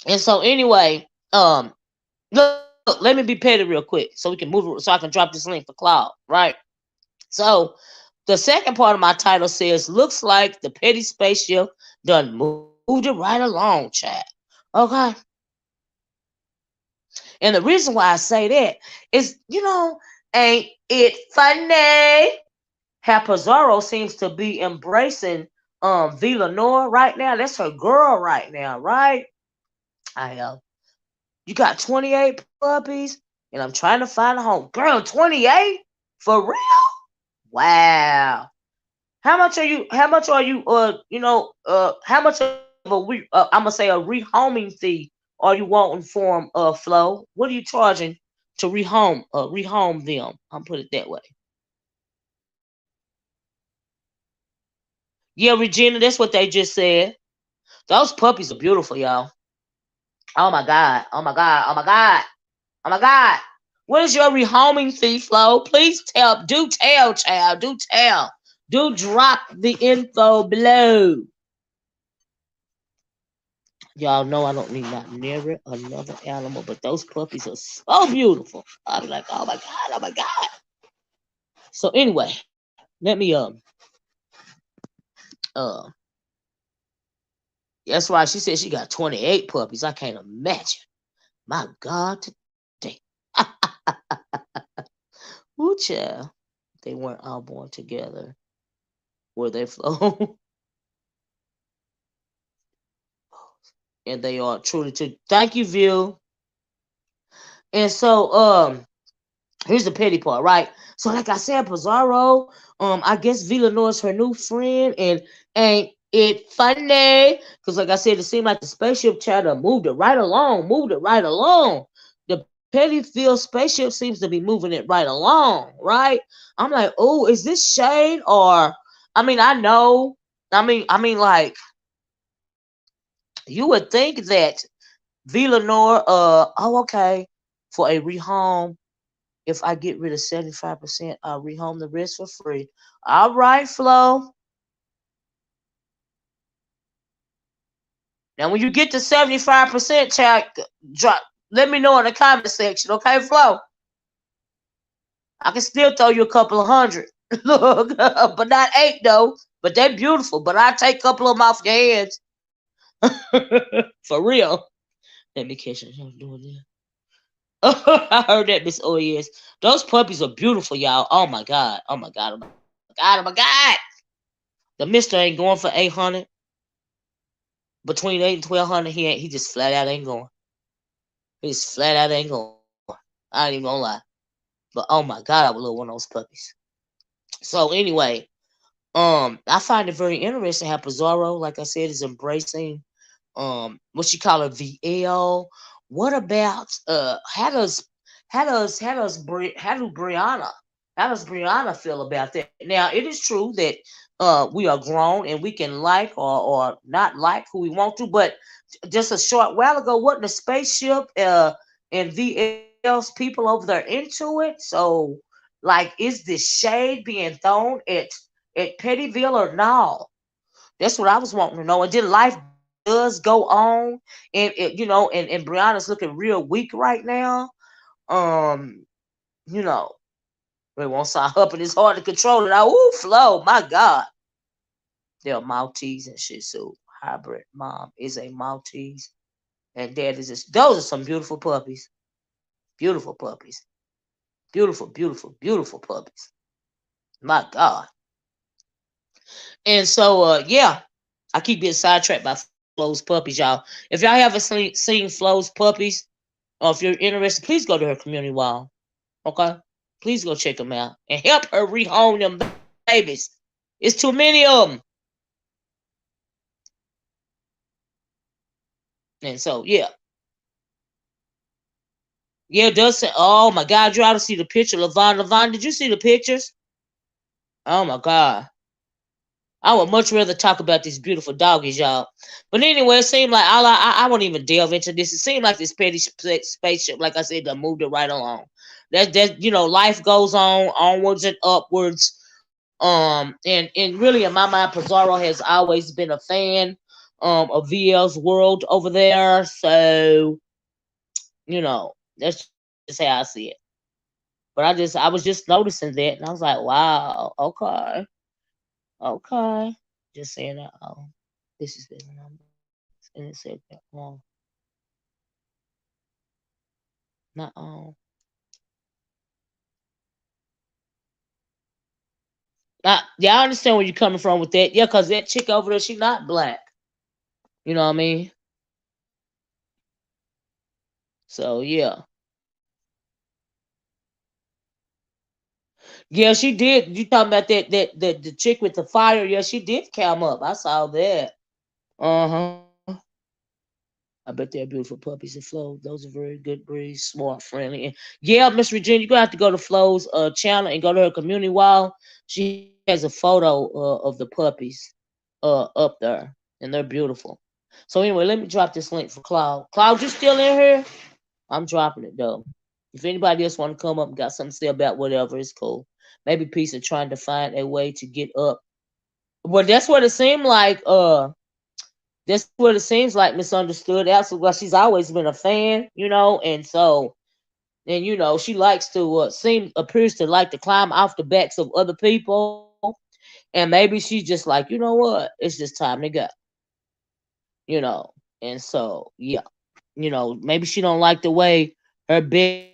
And so anyway, look, let me be petty real quick so we can move it, so I can drop this link for Cloud, right? So the second part of my title says, looks like the Petty Spaceship done moved it right along, child. Okay. And the reason why I say that is, ain't it funny how Pizarro seems to be embracing Villanor right now? That's her girl right now, right? I You got 28 puppies, and I'm trying to find a home. Girl, 28? For real? Wow. How much are you how much of I'm gonna say a rehoming fee are you wanting from Flo? What are you charging to rehome them? I'm put it that way. Yeah, Regina, that's what they just said. Those puppies are beautiful, y'all. Oh my god. Oh my god. Oh my god. Oh my god. What is your rehoming fee, Flo? Please tell, child. Do tell. Do drop the info below. Y'all know I don't need not never another animal, but those puppies are so beautiful. I'm like, oh my god, oh my god. So anyway, let me uh that's why she said she got 28 puppies. I can't imagine. My God, today. Ooh, child. They weren't all born together. Were they flown? And they are truly to thank you, View. And so here's the petty part, right? So like I said, Pizarro, I guess Villanore's her new friend, and ain't it funny? Because like I said, it seemed like the spaceship chatter moved it right along, The Pettyfield spaceship seems to be moving it right along, right? I'm like, oh, is this shade or I mean, I know. Like you would think that Villanore, okay, for a rehome, if I get rid of 75%, I'll rehome the rest for free. All right, Flo. Now, when you get to 75%, child, drop. Let me know in the comment section, okay, Flo? I can still throw you a couple of hundred. Look, but not 8 though. But they're beautiful. But I take a couple of them off your hands. For real. Let me catch it. I'm doing that. I heard that, Miss OES. Those puppies are beautiful, y'all. Oh my god. Oh my god. Oh my god. Oh my god. The mister ain't going for 800. Between 8 and 1200, he just flat out ain't going. He just flat out ain't going. I ain't even gonna lie. But oh my god, I would love one of those puppies. So anyway, I find it very interesting how Pizarro, like I said, is embracing what you call a VL. What about how do Brianna feel about that? Now it is true that we are grown and we can like or not like who we want to, but just a short while ago, wasn't a spaceship and VL's people over there into it? So like, is this shade being thrown at Pettyville or no? That's what I was wanting to know. And then life does go on, and and Brianna's looking real weak right now. Um, you know, they won't stop up, and it's hard to control it. Ooh, Flo, my God, they're Maltese and Shih Tzu hybrid. Mom is a Maltese, and Dad is just. Those are some beautiful puppies. Beautiful puppies. Beautiful, beautiful, beautiful puppies. My God. And so, yeah, I keep getting sidetracked by Flo's puppies, y'all. If y'all haven't seen Flo's puppies, or if you're interested, please go to her community wall. Okay? Please go check them out and help her rehome them babies. It's too many of them. And so, yeah. Yeah, it does say, oh my God, you ought to see the picture. Levon, did you see the pictures? Oh my God. I would much rather talk about these beautiful doggies, y'all. But anyway, it seemed like I won't even delve into this. It seemed like this Petty Spaceship, like I said, that moved it right along. That life goes on, onwards and upwards. And really in my mind, Pizarro has always been a fan of VL's world over there. So, that's just how I see it. But I was just noticing that, and I was like, wow, okay. Okay. Just saying that. Oh, this is the number. And it said that. Oh, not on. Yeah, I understand where you're coming from with that. Yeah, because that chick over there, she not black. You know what I mean? So, yeah. Yeah, she did. You talking about that the chick with the fire? Yeah, she did come up. I saw that. Uh-huh. I bet they're beautiful puppies and Flo. Those are very good breeds, smart, friendly. And yeah, Miss Virginia, you're gonna have to go to Flo's channel and go to her community wall. She has a photo of the puppies up there, and they're beautiful. So anyway, let me drop this link for Cloud. Cloud, you still in here? I'm dropping it though. If anybody else want to come up and got something to say about whatever, it's cool. Maybe Peace are trying to find a way to get up. Well, that's what it seemed like. That's what it seems like, misunderstood. Absolutely. Well, she's always been a fan, and so, and she likes to appears to like to climb off the backs of other people, and maybe she's just like, you know what, it's just time to go, you know, and so, yeah, maybe she don't like the way her bestie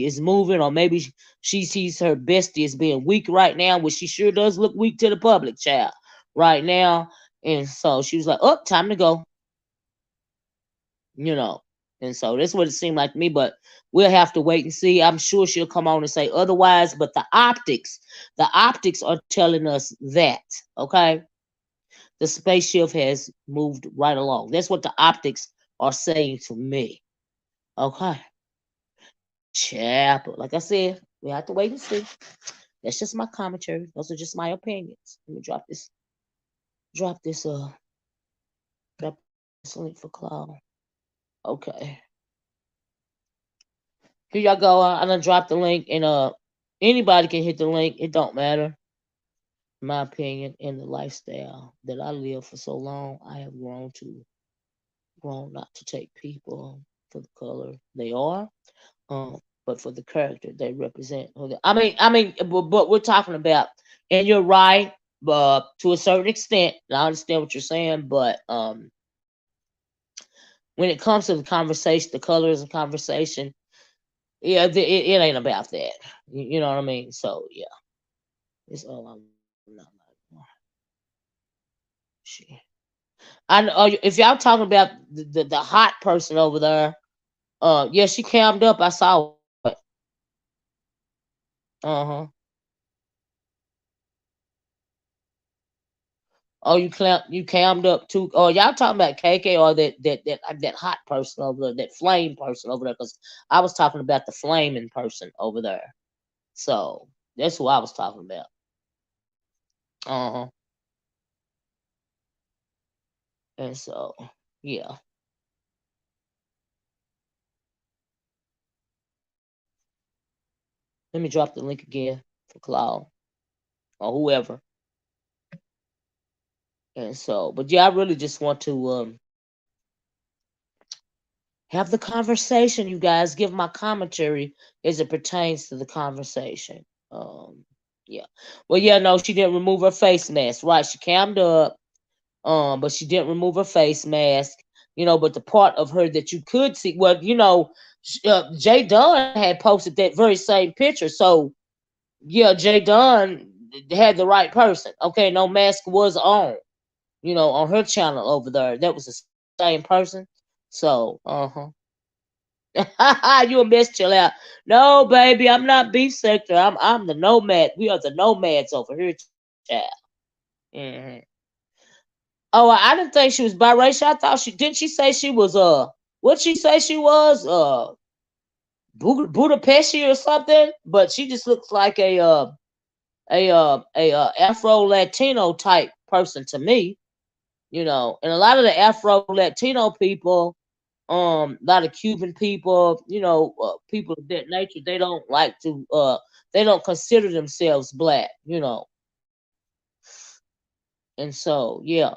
is moving, or maybe she sees her bestie as being weak right now, which she sure does look weak to the public, child, right now, and so she was like, oh, time to go, you know. And so that's what it seemed like to me, but we'll have to wait and see. I'm sure she'll come on and say otherwise, but the optics are telling us that, okay? The spaceship has moved right along. That's what the optics are saying to me. Okay. Chapel. Like I said, we have to wait and see. That's just my commentary. Those are just my opinions. Let me drop this link for Cloud. Okay. Here y'all go. I done dropped the link, and anybody can hit the link. It don't matter. In my opinion, in the lifestyle that I live for so long, I have grown to grown not to take people for the color they are, but for the character they represent. But we're talking about, and you're right, but to a certain extent, and I understand what you're saying, but when it comes to the conversation, the colors of conversation, yeah, it ain't about that. You know what I mean? So yeah, it's all I'm not like. Shit. I know if y'all talking about the hot person over there. Yeah, she cammed up. I saw it. Uh-huh. Oh, you cammed up too. Oh, y'all talking about KK or that hot person over there, that flame person over there? Because I was talking about the flaming person over there. So that's who I was talking about. Uh-huh. And so yeah. Let me drop the link again for Claude or whoever. And so, but yeah, I really just want to have the conversation, you guys. Give my commentary as it pertains to the conversation. Yeah. Well, yeah, no, she didn't remove her face mask. Right, she cammed up, but she didn't remove her face mask. But the part of her that you could see, well, Jay Dunn had posted that very same picture. So yeah, Jay Dunn had the right person. Okay, no mask was on her channel over there. That was the same person. So, you a mess, chill out. No, baby, I'm not beef sector. I'm the nomad. We are the nomads over here, child. Hmm. Oh, I didn't think she was biracial. I thought she didn't. She say she was what she say she was Budapest or something. But she just looks like a Afro Latino type person to me. And a lot of the Afro Latino people, a lot of Cuban people, people of that nature, they don't like to, they don't consider themselves black. And so, yeah.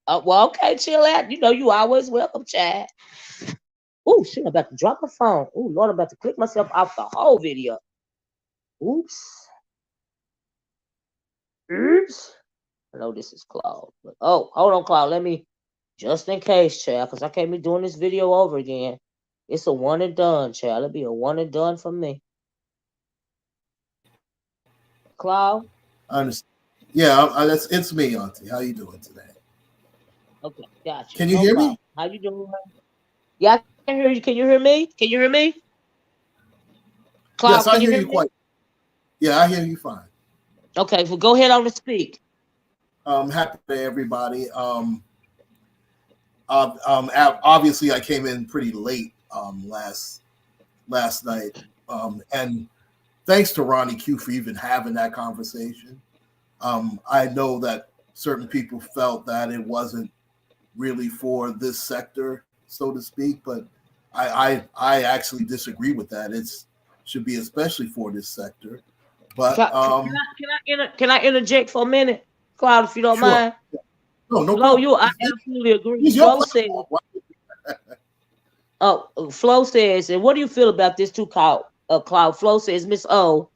Well, okay, chill out. You always welcome, Chad. Oh, shit, I'm about to drop my phone. Oh, Lord, I'm about to click myself off the whole video. Oops. Oops. I know this is Claude, but hold on, Claude. Let me, just in case, Chad, because I can't be doing this video over again. It's a one and done, Chad. It'll be a one and done for me. Claude? I understand. Yeah, it's me, Auntie. How you doing today? Okay, got you. Can you No hear me? problem. How you doing? Yeah, I can hear you. Can you hear me? Can you hear me? Claude, Yes, can I you hear hear you me? quite. Yeah, I hear you fine. Okay, well, go ahead on and speak. Happy day, everybody. Obviously, I came in pretty late last night, and thanks to Ronnie Q for even having that conversation. I know that certain people felt that it wasn't really for this sector, so to speak, but I actually disagree with that. It's should be especially for this sector. But Can I interject for a minute, Claude, if you don't sure, mind? no Flo, problem. I absolutely agree. Use your platform. Flo says, and what do you feel about this too, Cloud? Flo says, Miss O,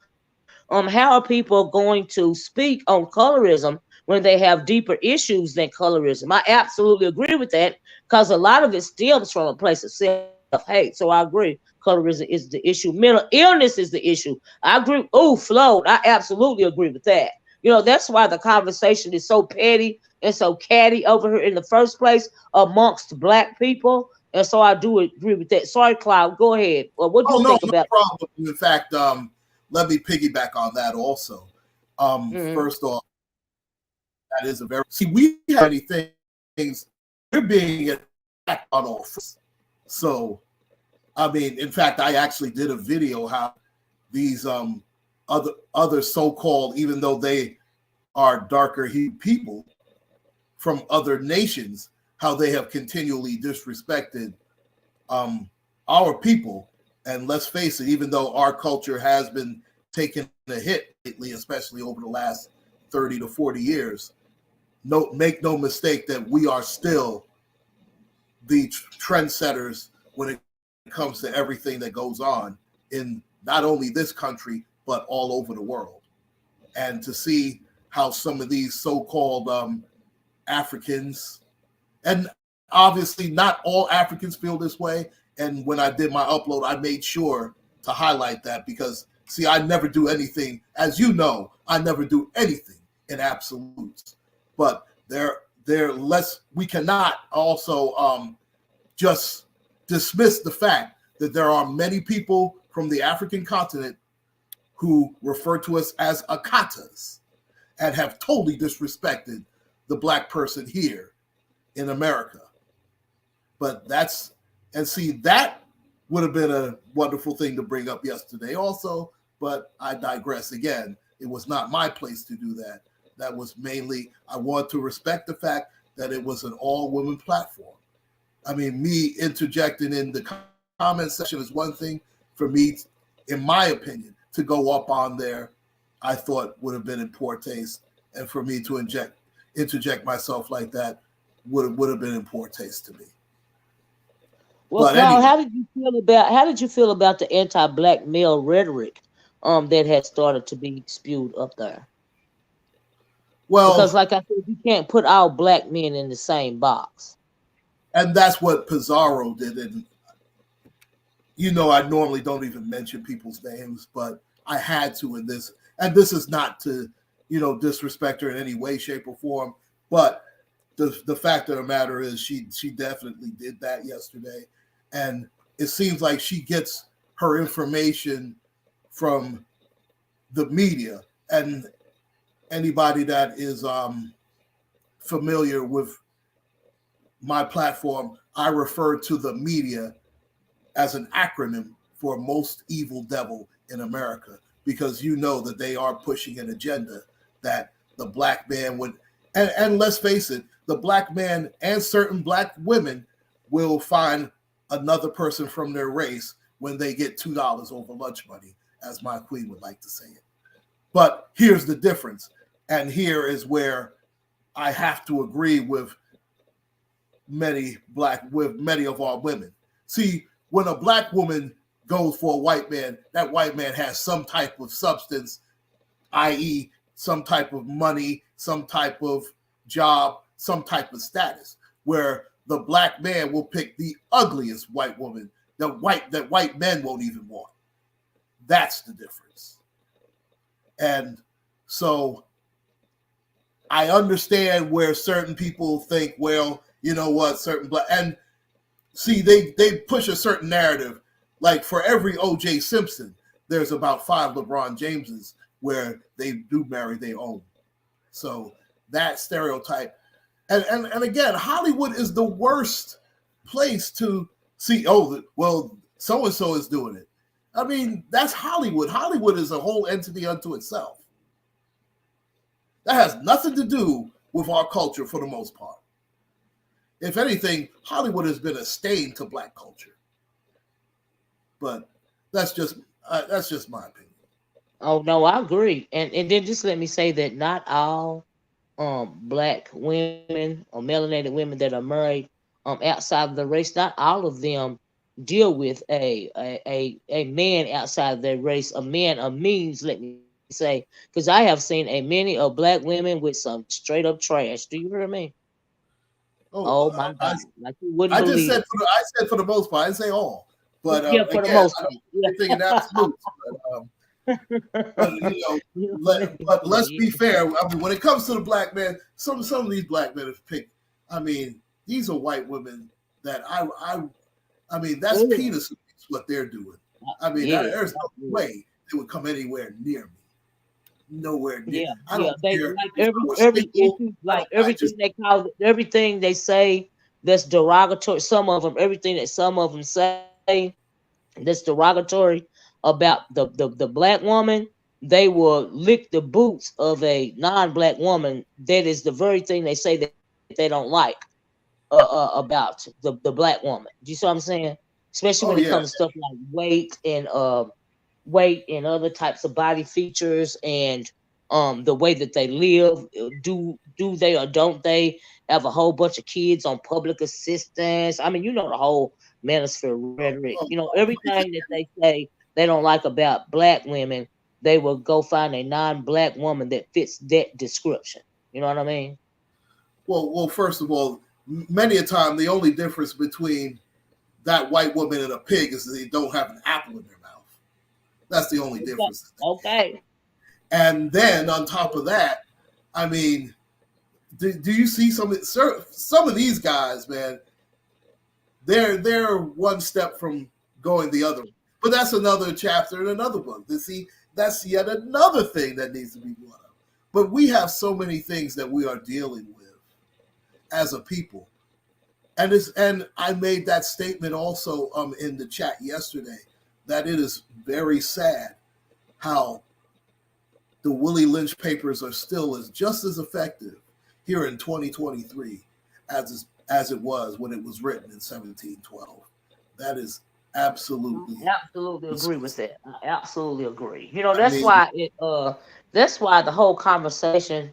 how are people going to speak on colorism when they have deeper issues than colorism? I absolutely agree with that because a lot of it stems from a place of self-hate. So I agree. Colorism is the issue. Mental illness is the issue. I agree. Oh, Flo, I absolutely agree with that. That's why the conversation is so petty and so catty over here in the first place amongst black people. And so I do agree with that. Sorry, Cloud. Go ahead. Well, what do Oh you no, think no about? problem. In fact, let me piggyback on that also. Mm-hmm. First off, that is a very we have many things we're being attacked on all fronts. So I mean, in fact, I actually did a video how these other so-called, even though they are darker hued people from other nations, how they have continually disrespected our people. And let's face it, even though our culture has been taking a hit lately, especially over the last 30 to 40 years, make no mistake that we are still the trendsetters when it comes to everything that goes on in not only this country but all over the world. And to see how some of these so-called Africans, and obviously not all Africans feel this way. And when I did my upload, I made sure to highlight that because, see, I never do anything, as you know, I never do anything in absolutes. But we cannot also just dismiss the fact that there are many people from the African continent who refer to us as Akatas and have totally disrespected the Black person here in America. But that would have been a wonderful thing to bring up yesterday also, but I digress again. It was not my place to do that. That was mainly, I want to respect the fact that it was an all-women platform. I mean, me interjecting in the comment section is one thing. For me, in my opinion, to go up on there, I thought would have been in poor taste. And for me to interject myself like that would have been in poor taste to me. Well, Carl, anyway, how did you feel about the anti-Black male rhetoric that had started to be spewed up there? Well, because like I said, you can't put all Black men in the same box. And that's what Pizarro did. And I normally don't even mention people's names, but I had to in this. And this is not to, disrespect her in any way, shape, or form. But the fact of the matter is she definitely did that yesterday. And it seems like she gets her information from the media. And anybody that is familiar with my platform, I refer to the media as an acronym for most evil devil in America, because that they are pushing an agenda that the Black man would, and let's face it, the Black man and certain Black women will find another person from their race when they get $2 over lunch money, as my queen would like to say it. But here's the difference. And here is where I have to agree with many of our women. See, when a Black woman goes for a white man, that white man has some type of substance, i.e., some type of money, some type of job, some type of status, where the Black man will pick the ugliest white woman that white men won't even want. That's the difference. And so I understand where certain people think, well, you know what, certain Black, and see, they push a certain narrative. Like for every O.J. Simpson, there's about 5 LeBron Jameses where they do marry their own. So that stereotype, and again, Hollywood is the worst place to see, oh, well, so-and-so is doing it. I mean, that's Hollywood. Hollywood is a whole entity unto itself. That has nothing to do with our culture for the most part. If anything, Hollywood has been a stain to Black culture. But that's just my opinion. Oh no, I agree. And then just let me say that not all Black women or melanated women that are married outside of the race, not all of them deal with a man outside of their race, a man of means, let me say, because I have seen many of Black women with some straight up trash. Do you hear me? Oh my God! Like you wouldn't believe. I said for the most part. I didn't say all, but yeah, for the most part, anything in absolute. But let's be fair. I mean, when it comes to the Black man, some of these Black men have picked. I mean, these are white women that I mean, that's penis what they're doing. I mean, there's no way they would come anywhere near me. Nowhere near. Yeah, I don't care. Like everything they say that's derogatory. Some of them say that's derogatory about the Black woman, they will lick the boots of a non-Black woman. That is the very thing they say that they don't like about the Black woman. Do you see what I'm saying? Especially when it comes to stuff like weight and other types of body features and the way that they live. Do they or don't they have a whole bunch of kids on public assistance? I mean, the whole manosphere rhetoric. Well, Everything that they say they don't like about black women, they will go find a non-black woman that fits that description. You know what I mean? well, first of all, many a time the only difference between that white woman and a pig is that they don't have an apple in their mouth. That's the only difference. Okay. And then on top of that, I mean, do you see some of these guys, man? They're one step from going the other. But that's another chapter in another book. See, that's yet another thing that needs to be brought up. But we have so many things that we are dealing with as a people. And I made that statement also in the chat yesterday, that it is very sad how the Willie Lynch papers are still just as effective here in 2023 as it was when it was written in 1712. That is absolutely. I absolutely agree with that. I absolutely agree. I That's mean, why that's why the whole conversation,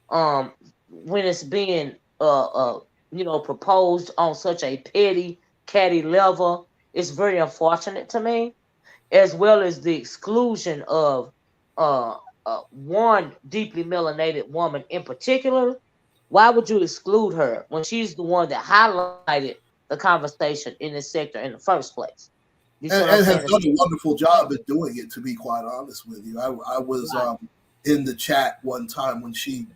when it's being proposed on such a petty, catty level, is very unfortunate to me, as well as the exclusion of uh, one deeply melanated woman in particular. Why would you exclude her when she's the one that highlighted the conversation in this sector in the first place? You see what I'm and saying? has done a wonderful job at doing it, to be quite honest with you. I was Right. in the chat one time when she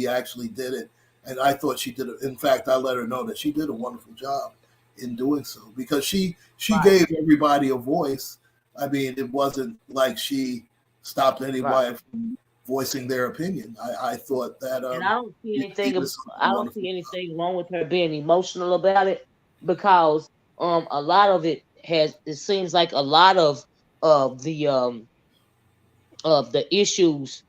actually did it, and I thought she did it. In fact, I let her know that she did a wonderful job in doing so, because she Right. gave everybody a voice. I mean, it wasn't like she stopped Right. anybody from voicing their opinion. I thought that And I don't see she anything. did I something don't wonderful. see anything wrong with her being emotional about it, because a lot of it has. It seems like a lot of the issues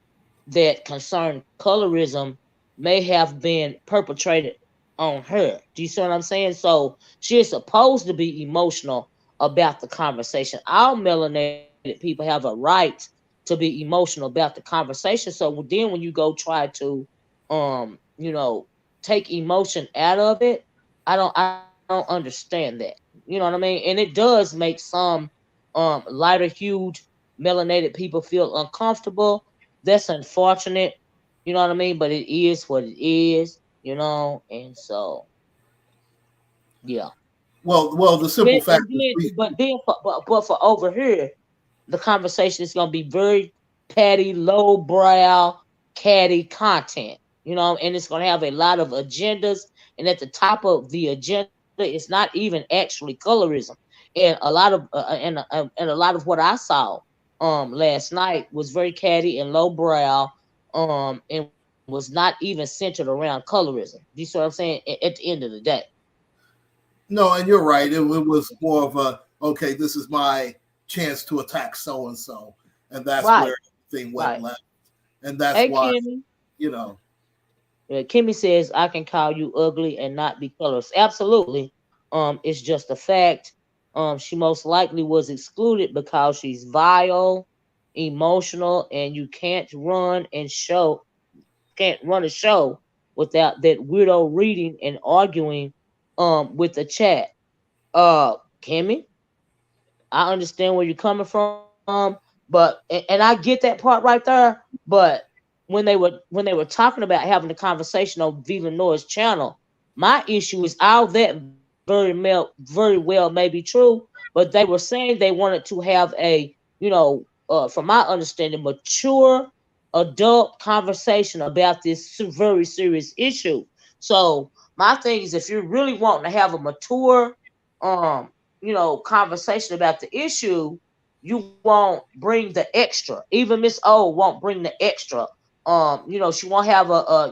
that concern colorism may have been perpetrated on her. Do you see what I'm saying? So she is supposed to be emotional about the conversation. All melanated people have a right to be emotional about the conversation. So then when you go try to um, you know, take emotion out of it, I don't understand that. You know what I mean? And it does make some lighter hued melanated people feel uncomfortable. That's unfortunate. You know what I mean? But it is what it is. And so yeah. Well, the simple fact is But for over here, the conversation is gonna be very petty, low brow, catty content. And it's gonna have a lot of agendas. And at the top of the agenda, it's not even actually colorism. And a lot of what I saw last night was very catty and low brow, and was not even centered around colorism. Do you see what I'm saying? At the end of the day. no, and you're right. It was more of a, okay, this is my chance to attack so and so, and that's Right, where everything went right. left, and that's Hey, why Kimmy. you know. Kimmy says I can call you ugly and not be colorless. Absolutely. It's just a fact. She most likely was excluded because she's vile, emotional, and you can't run a show without that weirdo reading and arguing with the chat. Kimmy, I understand where you're coming from, but and I get that part right there. But when they were talking about having a conversation on Viva Noah's channel, my issue is all that very well may be true, but they were saying they wanted to have from my understanding, mature adult conversation about this very serious issue. So my thing is, if you're really wanting to have a mature um conversation about the issue, you won't bring the extra. Even Miss O won't bring the extra. She won't have a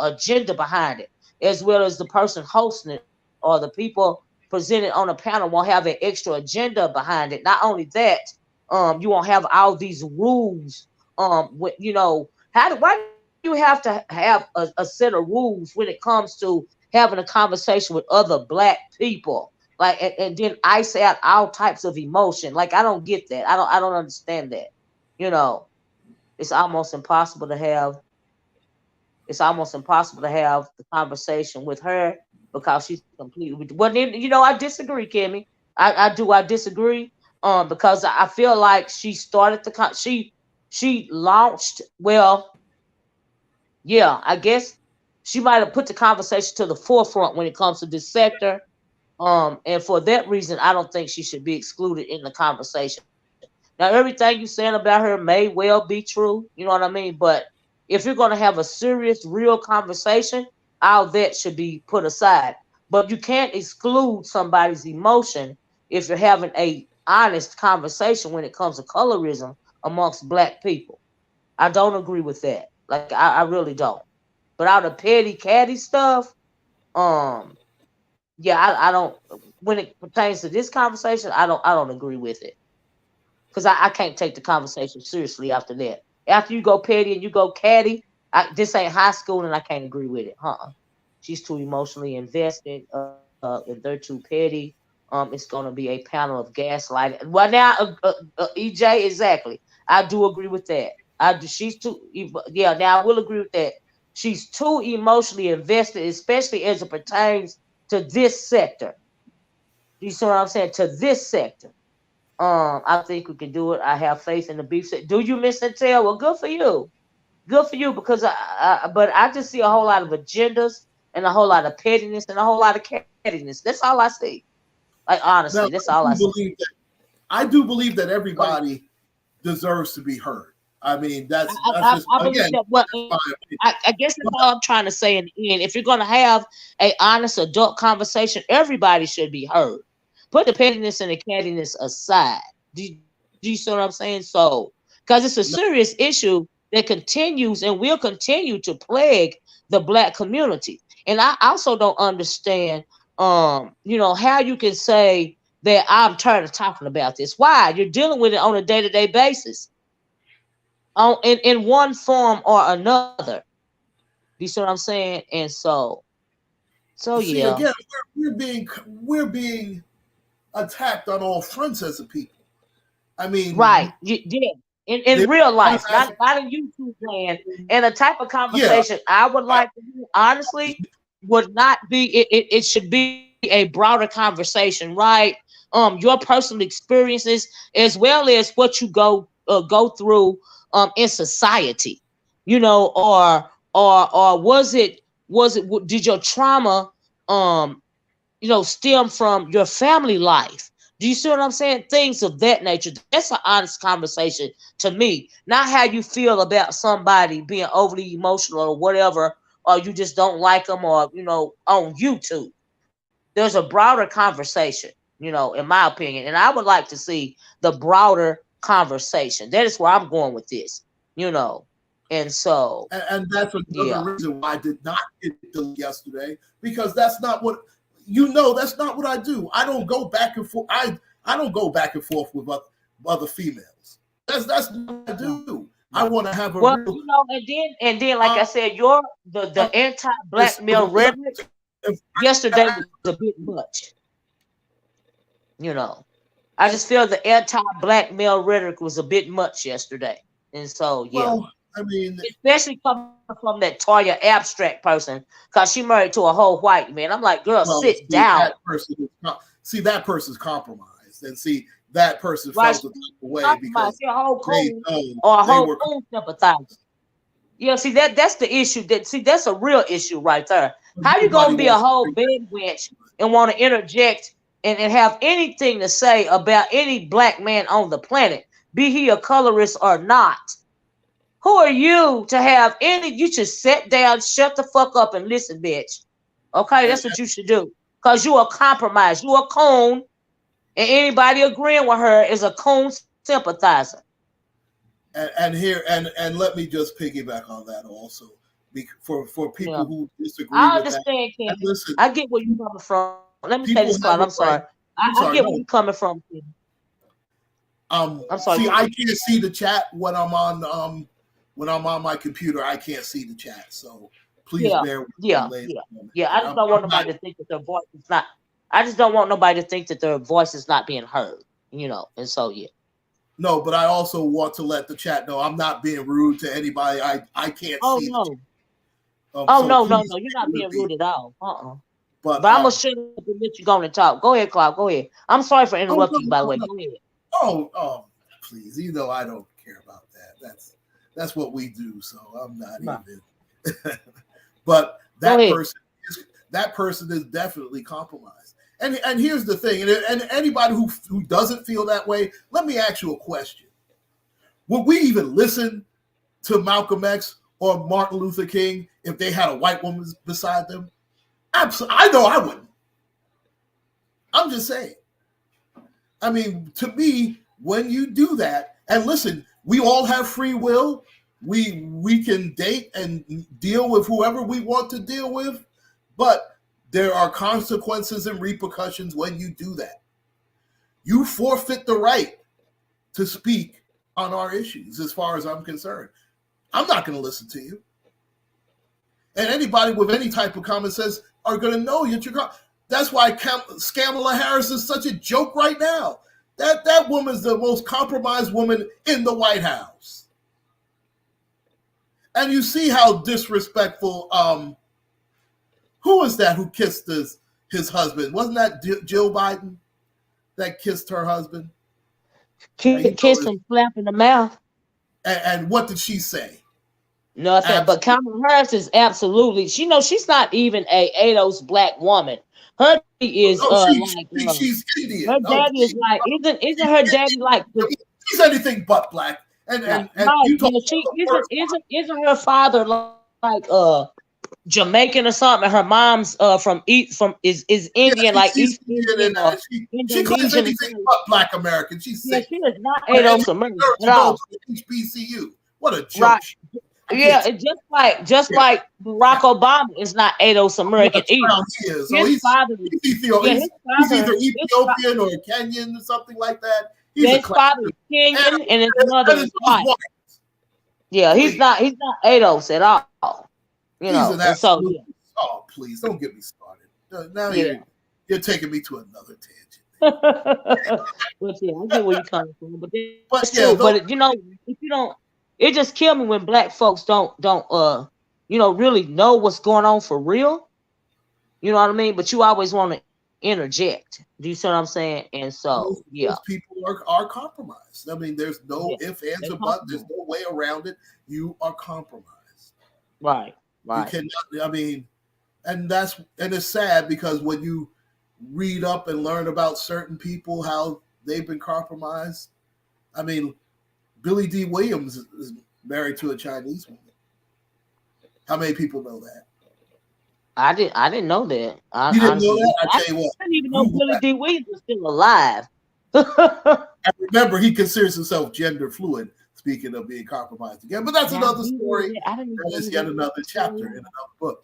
agenda behind it, as well as the person hosting it or the people presented on the panel won't have an extra agenda behind it. Not only that, you won't have all these rules. Why do you have to have a set of rules when it comes to having a conversation with other black people? Like, and then ice out all types of emotion. Like, I don't get that. I don't understand that. You know. it's almost impossible to have the conversation with her because she's completely. Well, then, I disagree, Kimmy. I disagree. Because I feel like she started she launched. Well, yeah, I guess she might have put the conversation to the forefront when it comes to this sector. And for that reason, I don't think she should be excluded in the conversation. Now, everything you're saying about her may well be true. You know what I mean? But if you're going to have a serious, real conversation, all that should be put aside. But you can't exclude somebody's emotion if you're having a honest conversation when it comes to colorism amongst black people. I don't agree with that. Like, I really don't. But all the petty catty stuff, um, yeah, I don't. When it pertains to this conversation, I don't agree with it because I can't take the conversation seriously after that. After you go petty and you go catty, this ain't high school, and I can't agree with it. She's too emotionally invested. And they're too petty. It's gonna be a panel of gaslighting. Well, now, EJ, exactly. I do agree with that. I do. She's too. Yeah, now I will agree with that. She's too emotionally invested, especially as it pertains to this sector. You see what I'm saying? To this sector. I think we can do it. I have faith in the beef. Do you, Miss Intel? Well, good for you. Good for you because but I just see a whole lot of agendas and a whole lot of pettiness and a whole lot of cattiness. That's all I see. Like, honestly, Now, that's all I see. I do believe that everybody deserves to be heard. I mean, that's just I believe again that. Well, my opinion. I guess that's all I'm trying to say in the end. If you're going to have a honest adult conversation, everybody should be heard. Put the pettiness and the cattiness aside. Do you see what I'm saying? So, because it's a serious issue that continues and will continue to plague the black community. And I also don't understand, how you can say that I'm tired of talking about this. Why? You're dealing with it on a day-to-day basis, in one form or another. You see what I'm saying? And so See, yeah. again, we're being attacked on all fronts as a people. I Right. mean, Yeah. they In real want life, us as not in YouTube land. And the type of yeah, conversation I would I, like to do, honestly, would not be it should be a broader conversation, right? Your personal experiences as well as what you go through in society, or was it did your trauma um stem from your family life. Do you see what I'm saying? Things of that nature. That's an honest conversation to me. Not how you feel about somebody being overly emotional or whatever, or you just don't like them, or on YouTube. There's a broader conversation, in my opinion, and I would like to see the broader conversation. That is where I'm going with this, you know. And so, and that's another yeah. reason why I did not get the yesterday because that's not what that's not what I do. I don't go back and forth. I don't go back and forth with other females. That's what I do. I want to have a Well, real. and then, like I said, the anti-black male rhetoric yesterday was a bit much. You know, I just feel the anti-black male rhetoric was a bit much yesterday, and so yeah, Well, I mean, especially coming from that Toya abstract person, because she married to a whole white man. I'm like, girl, well, sit down. that person's compromised, and see that person Right? felt the type of way because She a whole they coon know or a they whole were. coon sympathizer. Yeah, see that's the issue. That's a real issue right there. How you Nobody gonna be a wants to whole bring bed wench and want to interject and have anything to say about any black man on the planet, be he a colorist or not? Who are you to have any? You should sit down, shut the fuck up, and listen, bitch. Okay, that. that's what you should do. Cause you a compromise. You a coon, and anybody agreeing with her is a coon sympathizer. And here and let me just piggyback on that also for Yeah, people who disagree I with that. understand, And Kenny. listen, I get where you're coming from. Let me say this, people Cloud. I'm have a sorry. right. I'm I sorry, get where no. you're coming from, Kenny. I'm sorry. See, I can't see the chat when I'm on my computer. I can't see the chat, so please Yeah, bear with me, yeah, ladies yeah, and gentlemen. yeah. I And just don't want I'm not. nobody to think that their voice is not. I just don't want nobody to think that their voice is not being heard. And so yeah. No, but I also want to let the chat know I'm not being rude to anybody. I can't Oh see the chat. no. Oh So no, please you're not being rude at all. But But I'm gonna shut up and let you go and talk. Go ahead, Clark. Go ahead. I'm sorry for oh, interrupting you, by the way. no. Go ahead. Oh, please. You know I don't care about that. That's what we do. So I'm not even. But that person is definitely compromised. And here's the thing. And anybody who doesn't feel that way, let me ask you a question. Would we even listen to Malcolm X or Martin Luther King if they had a white woman beside them? Absolutely. I know I wouldn't. I'm just saying. I mean, to me, when you do that, and listen, we all have free will. We can date and deal with whoever we want to deal with, but there are consequences and repercussions when you do that. You forfeit the right to speak on our issues, as far as I'm concerned. I'm not going to listen to you. And anybody with any type of common sense are going to know you're. That's why Kamala Harris is such a joke right now. That woman's the most compromised woman in the White House. And you see how disrespectful. Who was that who kissed his husband? Wasn't that Jill Biden that kissed her husband? Kiss and slap in the mouth. And what did she say? Nothing. But Kamala Harris is absolutely. She's not even a ADOS black woman. Her is she's Indian. Her daddy is like isn't her daddy like? She's anything but black. And you talk isn't her father like Jamaican or something? Her mom's is Indian, like East Indian or she claims anything but black American. She's sick. She is not ADOS American at all. HBCU. What a joke. Right. Yeah, it's just like Barack Obama is not ADOS American either. He's either Ethiopian or Kenyan or something like that. His father is Kenyan and his mother is white. Yeah, he's not ADOS at all. You know, oh, please don't get me started. Now you're taking me to another tangent. But yeah, I get where you're coming from. But you know, if you don't, it just kills me when black folks don't really know what's going on for real. You know what I mean? But you always want to interject. Do you see what I'm saying? And so those people are compromised. I mean, there's no ifs, ands, or buts. There's no way around it. You are compromised. Right. You cannot. I mean, and it's sad because when you read up and learn about certain people, how they've been compromised. I mean, Billy D. Williams is married to a Chinese woman. How many people know that? I didn't know that. You didn't know that? I tell you what. I didn't even know Billy D. Williams was still alive. And remember, he considers himself gender fluid. Speaking of being compromised again, but that's another story. That is yet another chapter in another book.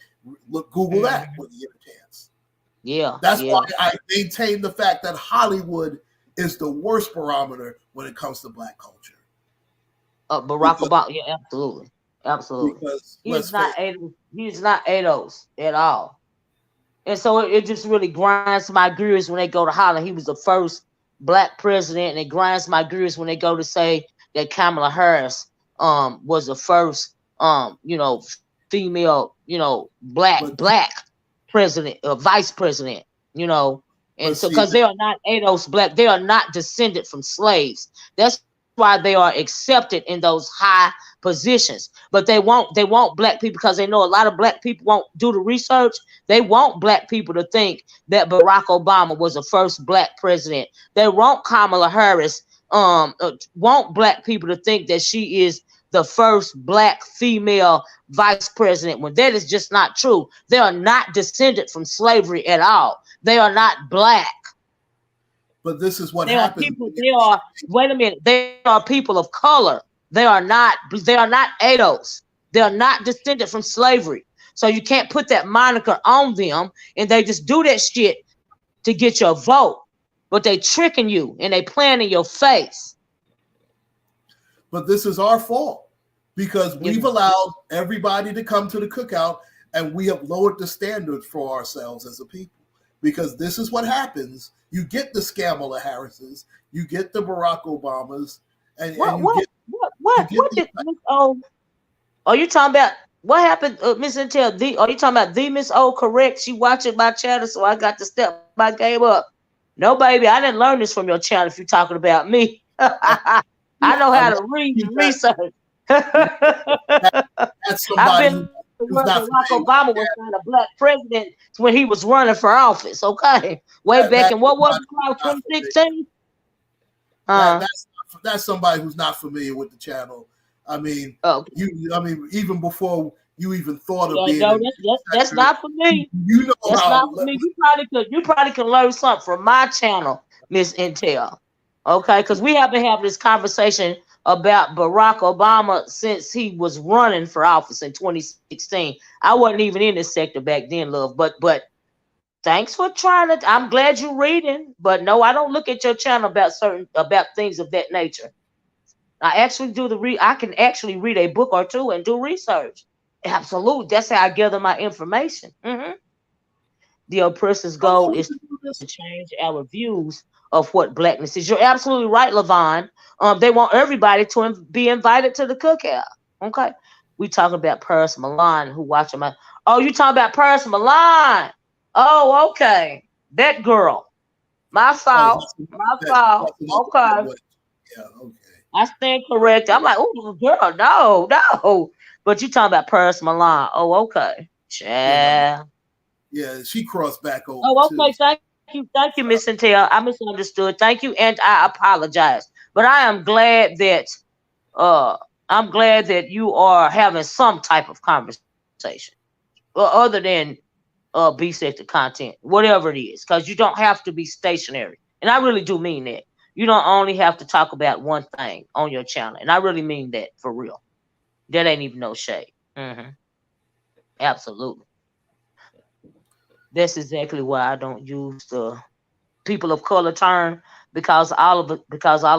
Google that when you get a chance. Yeah, that's why I maintain the fact that Hollywood is the worst barometer when it comes to black culture. Barack Obama, yeah, absolutely. Because he's not ADOS at all, and so it just really grinds my gears when they go to Holland. He was the first black president, and it grinds my gears when they go to say that Kamala Harris was the first female black president, vice president, and so because they are not ADOS black, they are not descended from slaves. That's why they are accepted in those high positions. But they want black people, because they know a lot of black people won't do the research. They want black people to think that Barack Obama was the first black president. They want Kamala Harris want black people to think that she is the first black female vice president, when that is just not true. They are not descended from slavery at all. They are not black. But this is what happens. They are people of color. They are not ADOS. They are not descended from slavery. So you can't put that moniker on them, and they just do that shit to get your vote. But they tricking you and they playing in your face. But this is our fault, because we've allowed everybody to come to the cookout, and we have lowered the standards for ourselves as a people. Because this is what happens. You get the Kamala Harrises, you get the Barack Obamas, and What you what get what these. did Miss O? Are you talking about what happened, Miss Intel? Are you talking about the Miss O? Correct? She watching my channel, so I got to step my game up. No, baby, I didn't learn this from your channel. If you're talking about me, I know I how mean, to read you and research. that's I've somebody been who's where not Barack familiar with Obama was not a black president when he was running for office. Okay, way that. back in what was Somebody it who's called, not familiar. 2016? That Uh, that's somebody who's not familiar with the channel. I mean, oh, even before you even thought of yeah, being no, in the that's sector, not for me. you know That's not how. for me. You probably could learn something from my channel, Miss Intel. Okay, because we have been having this conversation about Barack Obama since he was running for office in 2016. I wasn't even in this sector back then, love. But thanks for trying to. I'm glad you're reading, but no, I don't look at your channel about things of that nature. I actually do I can actually read a book or two and do research. Absolutely, that's how I gather my information. The oppressor's How goal long is you do this? to change our views of what blackness is. You're absolutely right, Levon. They want everybody to be invited to the cookout. Okay, we talking about Paris Milan, who watching my. Oh, you talking about Paris Milan? Oh, okay, that girl. My Oh, fault. My fault. that's another Okay, way. Yeah, okay. I stand corrected. I'm like, oh, girl, no, no. But you talking about Paris Milan? Oh, okay, Yeah, no, child. yeah, she crossed back over Oh, too. okay. Thank you, Miss Intel. I misunderstood. Thank you, and I apologize. But I am glad that uh you are having some type of conversation, other than B sector content, whatever it is, because you don't have to be stationary, and I really do mean that. You don't only have to talk about one thing on your channel, and I really mean that for real. That ain't even no shade. Absolutely. That's exactly why I don't use the people of color term, because all of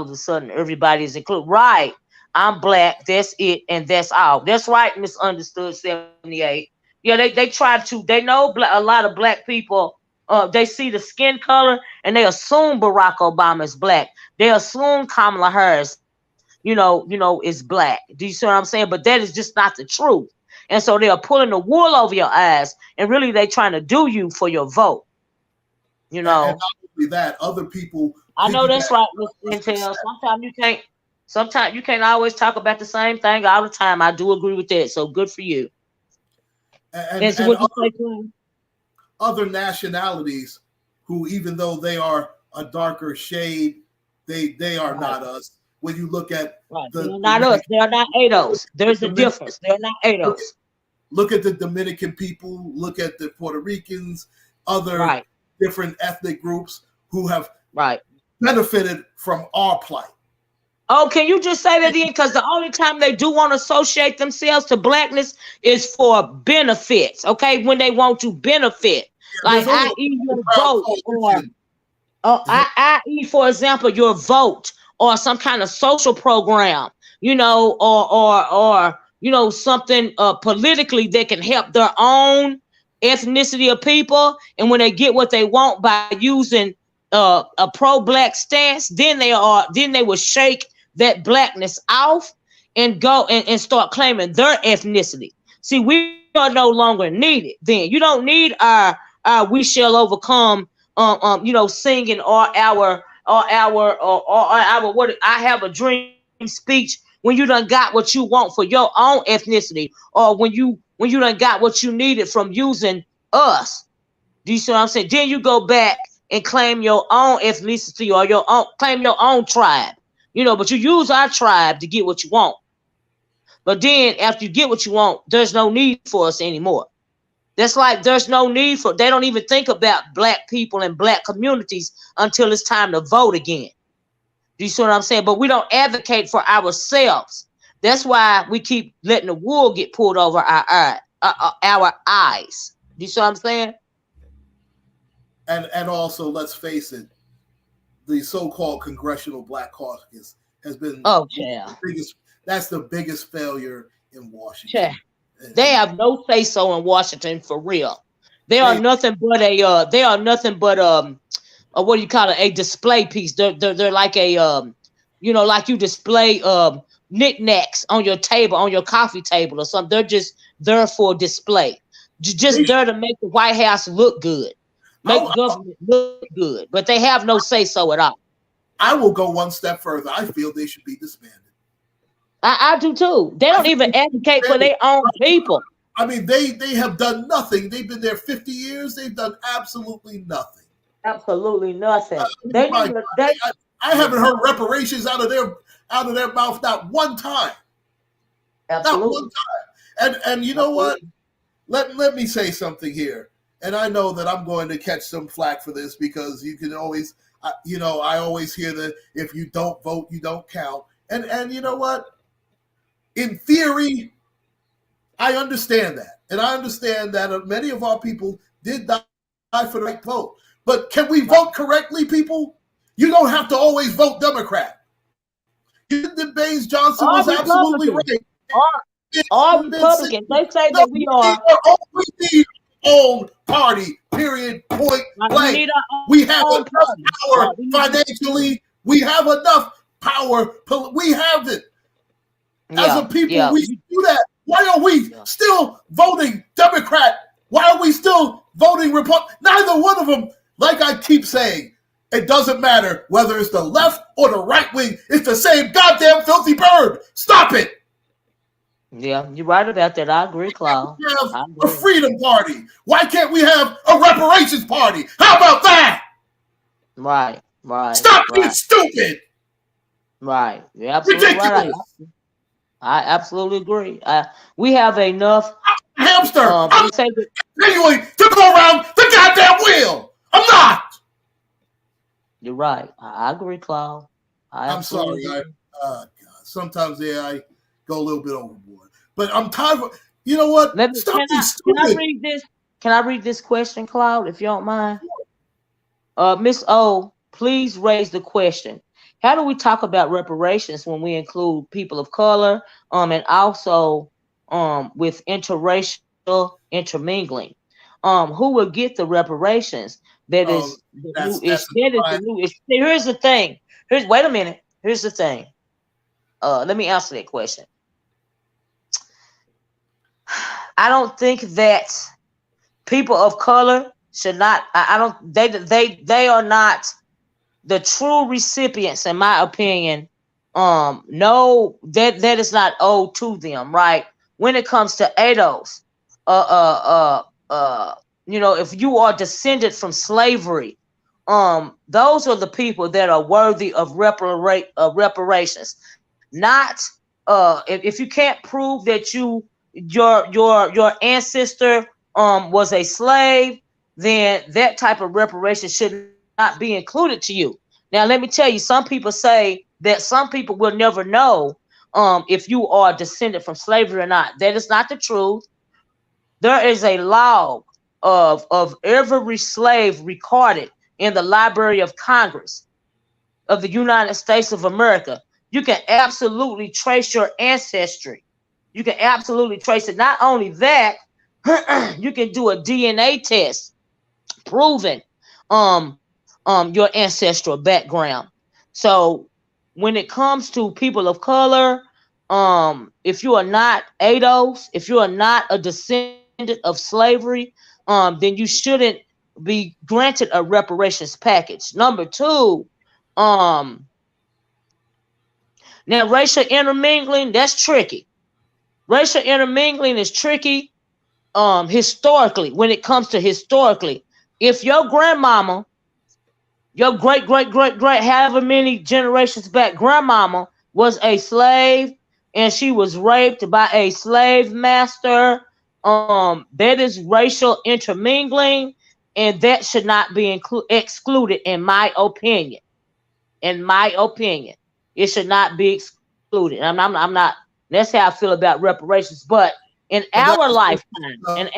a sudden everybody is included. Right. I'm black. That's it, and that's all. That's right. Misunderstood 78. Yeah, they try to. They know a lot of black people. They see the skin color and they assume Barack Obama is black. They assume Kamala Harris, is black. Do you see what I'm saying? But that is just not the truth. And so they are pulling the wool over your eyes, and really they trying to do you for your vote. And not only that, other people I know that's piggyback right, on Mr. our Intel. success. Sometimes you can't always talk about the same thing all the time. I do agree with that. So good for you. And so And what you say, Queen? other nationalities who, even though they are a darker shade, they are Right, not us. When you look at right. They're the not us. Dominican, They're not ADOS. There's a Dominican difference. They're not look, ADOS. look at the Dominican people, look at the Puerto Ricans, other Right, different ethnic groups who have right. benefited from our plight. Oh, can you just say that again? Because the only time they do want to associate themselves to blackness is for benefits. Okay, when they want to benefit, like There's only i.e. a your proud vote, or coalition. i.e., for example, your vote or some kind of social program, or something politically that can help their own ethnicity of people. And when they get what they want by using a pro-black stance, then they will shake that blackness off and go and start claiming their ethnicity. See, we are no longer needed. Then you don't need our "We shall overcome," singing, or our what I have a dream speech, when you done got what you want for your own ethnicity, or when you done got what you needed from using us. Do you see what I'm saying? Then you go back and claim your own ethnicity, or claim your own tribe. But you use our tribe to get what you want. But then after you get what you want, there's no need for us anymore. That's like there's no need for, they don't even think about black people and black communities until it's time to vote again. Do you see what I'm saying? But we don't advocate for ourselves. That's why we keep letting the wool get pulled over our eyes. Do you see what I'm saying? And also, let's face it, the so-called Congressional Black Caucus has been Yeah. That's the biggest failure in Washington. Yeah. They have no say so in Washington, for real. They are nothing but what do you call it? A display piece. They're like a you know, like you display knickknacks on your table, on your coffee table or something. They're just there for display, just there to make the White House look good, make the government look good, but they have no say so at all. I will go one step further. I feel they should be disbanded. I do too. They don't even advocate for their own people. I mean, they have done nothing. They've been there 50 years. They've done absolutely nothing. Absolutely nothing. I haven't heard reparations out of their mouth not one time. Absolutely. Not one time. And you know what? Let me say something here. And I know that I'm going to catch some flack for this because you can always, I always hear that if you don't vote, you don't count. And you know what? In theory, I understand that. And I understand that many of our people did die for the right vote. But can we vote correctly, people? You don't have to always vote Democrat. Baines Johnson was absolutely right. All Republicans, they say that we are. We need our own party, period, point blank. We have enough power financially. We have enough power. We have it. As a people, we do that. Why are we still voting Democrat? Why are we still voting Republican? Neither one of them, like I keep saying, it doesn't matter whether it's the left or the right wing. It's the same goddamn filthy bird. Stop it. Yeah, you're right about that. I agree, Claude. We have a freedom party. Why can't we have a reparations party? How about that? Right. Stop being stupid. Right. You're absolutely ridiculous. Right. I absolutely agree. We have enough. Hamster. I'm continuing to go around the goddamn wheel. I'm not. You're right. I agree, Claude. I'm sorry. God. Sometimes I go a little bit overboard. But I'm tired of, you know what? Can I read this? Can I read this question, Claude, if you don't mind? Miss O, please raise the question. How do we talk about reparations when we include people of color, and also with interracial intermingling? Who will get the reparations? Here's the thing. Wait a minute. Here's the thing. Let me answer that question. I don't think that people of color should not. They are not the true recipients, in my opinion. No, that is not owed to them, right? When it comes to ADOS, if you are descended from slavery, those are the people that are worthy of reparations. Not if you can't prove that your ancestor was a slave, then that type of reparation should not be included to you. Now, let me tell you, some people say that some people will never know if you are descended from slavery or not. That is not the truth. There is a log of every slave recorded in the Library of Congress of the United States of America. You can absolutely trace your ancestry. You can absolutely trace it. Not only that, you can do a DNA test proving your ancestral background. So when it comes to people of color, if you are not ADOS, if you are not a descendant of slavery, then you shouldn't be granted a reparations package. Number two, now racial intermingling, that's tricky. Racial intermingling is tricky historically. When it comes to historically, if your grandmama, your great, however many generations back, grandmama was a slave and she was raped by a slave master, that is racial intermingling, and that should not be excluded, in my opinion. In my opinion, it should not be excluded. I'm not. That's how I feel about reparations. But in our lifetime, and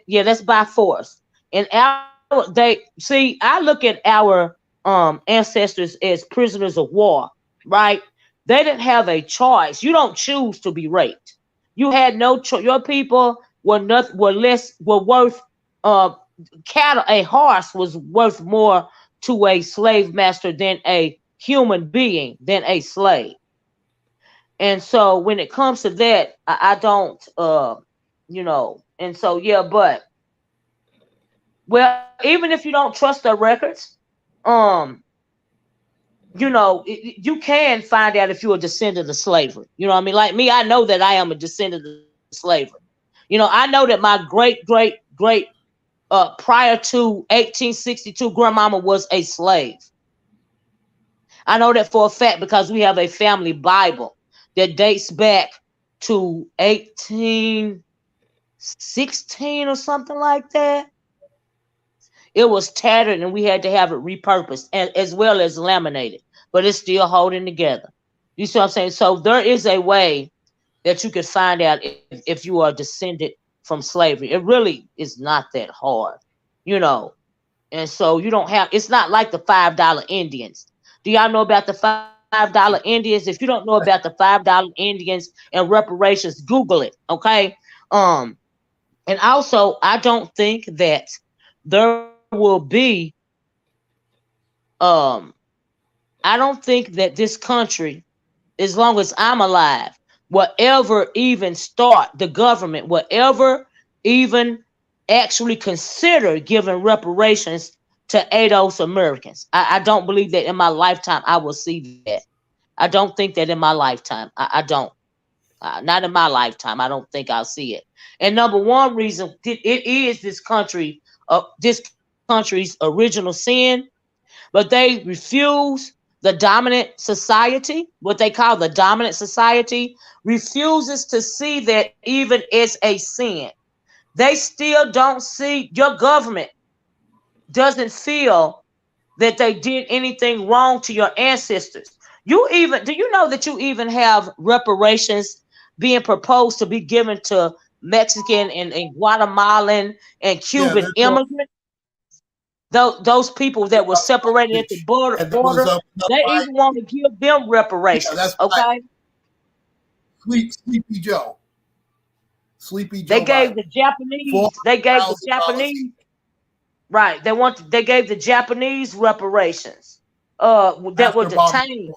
that's by force. I look at our ancestors as prisoners of war, right? They didn't have a choice. You don't choose to be raped. You had no choice. Your people were worth cattle. A horse was worth more to a slave master than a human being, than a slave. And so when it comes to that, I don't, and so, yeah, but, well, even if you don't trust their records, you can find out if you're a descendant of slavery. You know what I mean? Like me, I know that I am a descendant of slavery. I know that my great, great, great, prior to 1862, grandmama was a slave. I know that for a fact because we have a family Bible that dates back to 1816 or something like that. It was tattered and we had to have it repurposed and as well as laminated, but it's still holding together. You see what I'm saying? So there is a way that you could find out if you are descended from slavery. It really is not that hard, And so you don't have, it's not like the $5 Indians. Do y'all know about the $5 Indians? If you don't know about the $5 Indians and reparations, Google it, okay? And also, I don't think that there will be, I don't think that this country, as long as I'm alive, will ever even start the government, will ever even actually consider giving reparations to aid those Americans. I don't believe that in my lifetime I will see that. I don't think that in my lifetime. I don't. Not in my lifetime. I don't think I'll see it. And number one reason, it is this country's original sin, but they refuse. The dominant society, what they call the dominant society, refuses to see that even as a sin. They still don't see, your government doesn't feel that they did anything wrong to your ancestors. Do you know that you even have reparations being proposed to be given to Mexican and Guatemalan and Cuban immigrants? Those people that were separated at the border, they even want to give them reparations. Yeah, okay. Sleepy Joe. They gave the Japanese. They gave the Japanese. Right. They gave the Japanese reparations. That were detained.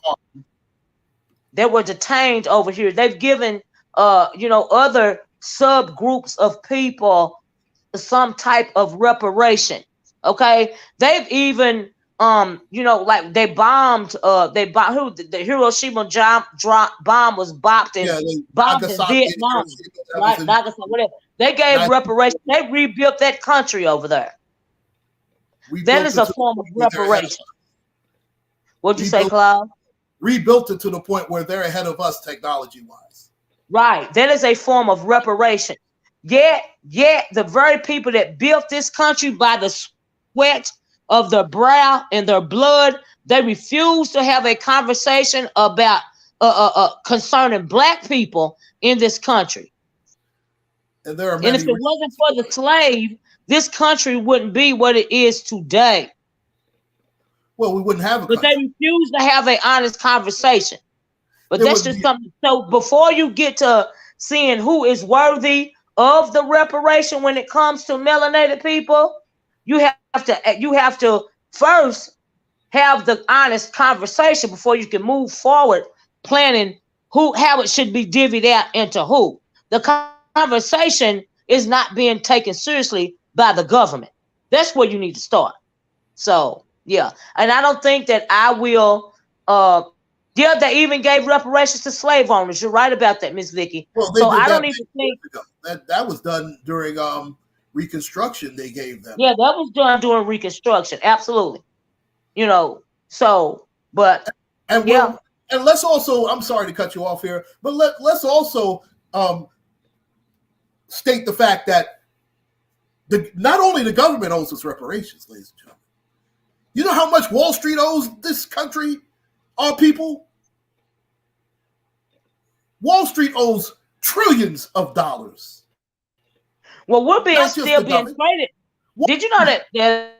That were detained over here. They've given other subgroups of people some type of reparation. Okay, they've even like they bombed the Hiroshima bomb was bombed in Vietnam, right? Nagasaki, whatever. They gave reparations. They rebuilt that country over there. That is a form of reparation. What'd you say, Claude? Rebuilt it to the point where they're ahead of us technology-wise. Right. That is a form of reparation. Yet the very people that built this country by the sweat of their brow and their blood, they refuse to have a conversation about concerning black people in this country. And there are and if it wasn't for the slave, this country wouldn't be what it is today. Well, we wouldn't have a country. But they refuse to have an honest conversation. But that's just something. So before you get to seeing who is worthy of the reparation when it comes to melanated people, you have to first have the honest conversation before you can move forward planning how it should be divvied out into who. The conversation is not being taken seriously by the government. That's where you need to start. So yeah, and I don't think that I will. They even gave reparations to slave owners. You're right about that, Miss Vicky. Well, so I don't even think that was done during Reconstruction. They gave them. Yeah, that was done during Reconstruction. Absolutely. But and yeah. And let's also, I'm sorry to cut you off here, but let's also state the fact that not only the government owes us reparations, ladies and gentlemen. You know how much Wall Street owes this country, our people? Wall Street owes trillions of dollars. Well, we're still being traded. Did you know that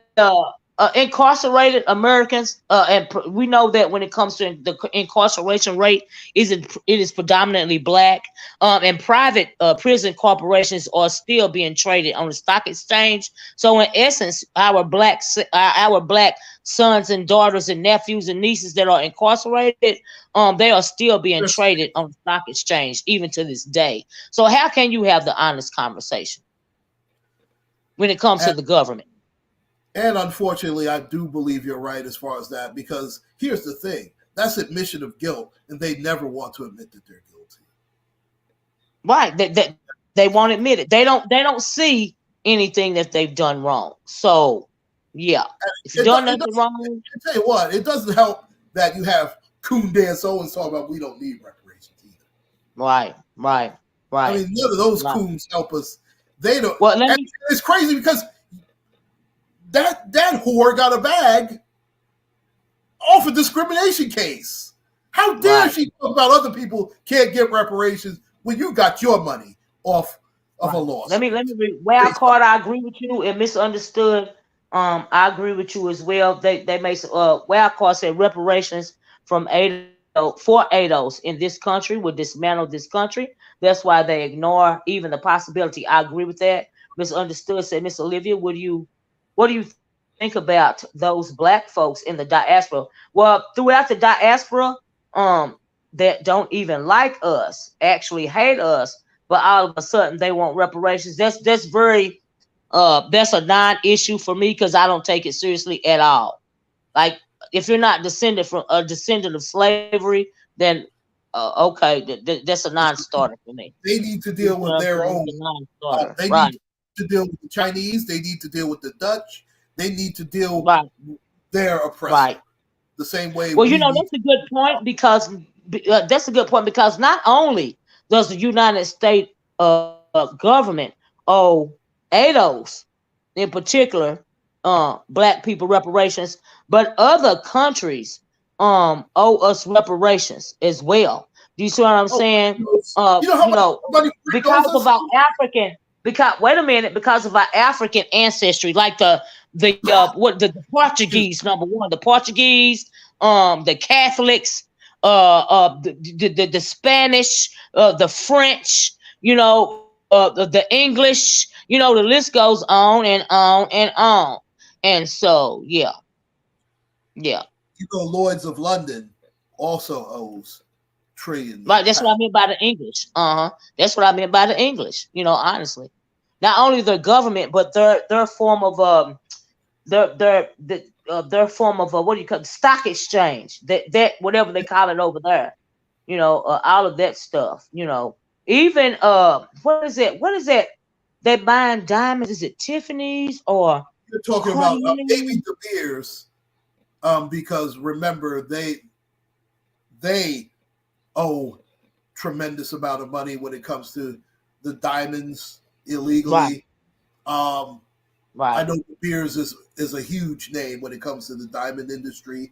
incarcerated Americans, and we know that when it comes to the incarceration rate, it is predominantly black, and private prison corporations are still being traded on the stock exchange. So in essence, our black sons and daughters and nephews and nieces that are incarcerated, they are still being traded on the stock exchange even to this day. So how can you have the honest conversation when it comes to the government? And unfortunately, I do believe you're right as far as that, because here's the thing. That's admission of guilt, and they never want to admit that they're guilty. Right. They won't admit it. They don't see anything that they've done wrong. So, yeah. If you've done nothing wrong. I tell you what, it doesn't help that you have Coon Dan Owens talking about we don't need reparations either. Right. I mean, none of those coons help us. They don't. Well, it's crazy because that whore got a bag off a discrimination case. How dare she talk about other people can't get reparations when you got your money off of a loss? Let me read. Wild card, I agree with you, and misunderstood. I agree with you as well. They made wild card said reparations from for ADOS in this country would dismantle this country. That's why they ignore even the possibility. I agree with that. Misunderstood said, Miss Olivia, what do you think about those black folks in the diaspora? Well, throughout the diaspora, that don't even like us, actually hate us, but all of a sudden they want reparations. That's very that's a non-issue for me because I don't take it seriously at all. Like if you're not descendant of slavery, then okay, that's a non-starter for me. They need to deal with their own. They need to deal with the Chinese. They need to deal with the Dutch. They need to deal with their oppressor. Right. The same way. Well, that's a good point because not only does the United States government owe ADOS in particular black people reparations, but other countries owe us reparations as well. Do you see what I'm saying? Because of our African. Because of our African ancestry, like the Portuguese, number one, the Portuguese, the Catholics, the Spanish, the French, the English, the list goes on and on and on. And so, yeah. Lloyd's of London also owes trillions. Right, that's what I mean by the English. That's what I mean by the English. Honestly, not only their government, but their form of their form of what do you call it? Stock exchange. That whatever they call it over there. All of that stuff. Even what is it? What is that? They buying diamonds? Is it Tiffany's or? You're talking about maybe De Beers, because remember they owe tremendous amount of money when it comes to the diamonds illegally. Right. I know De Beers is a huge name when it comes to the diamond industry.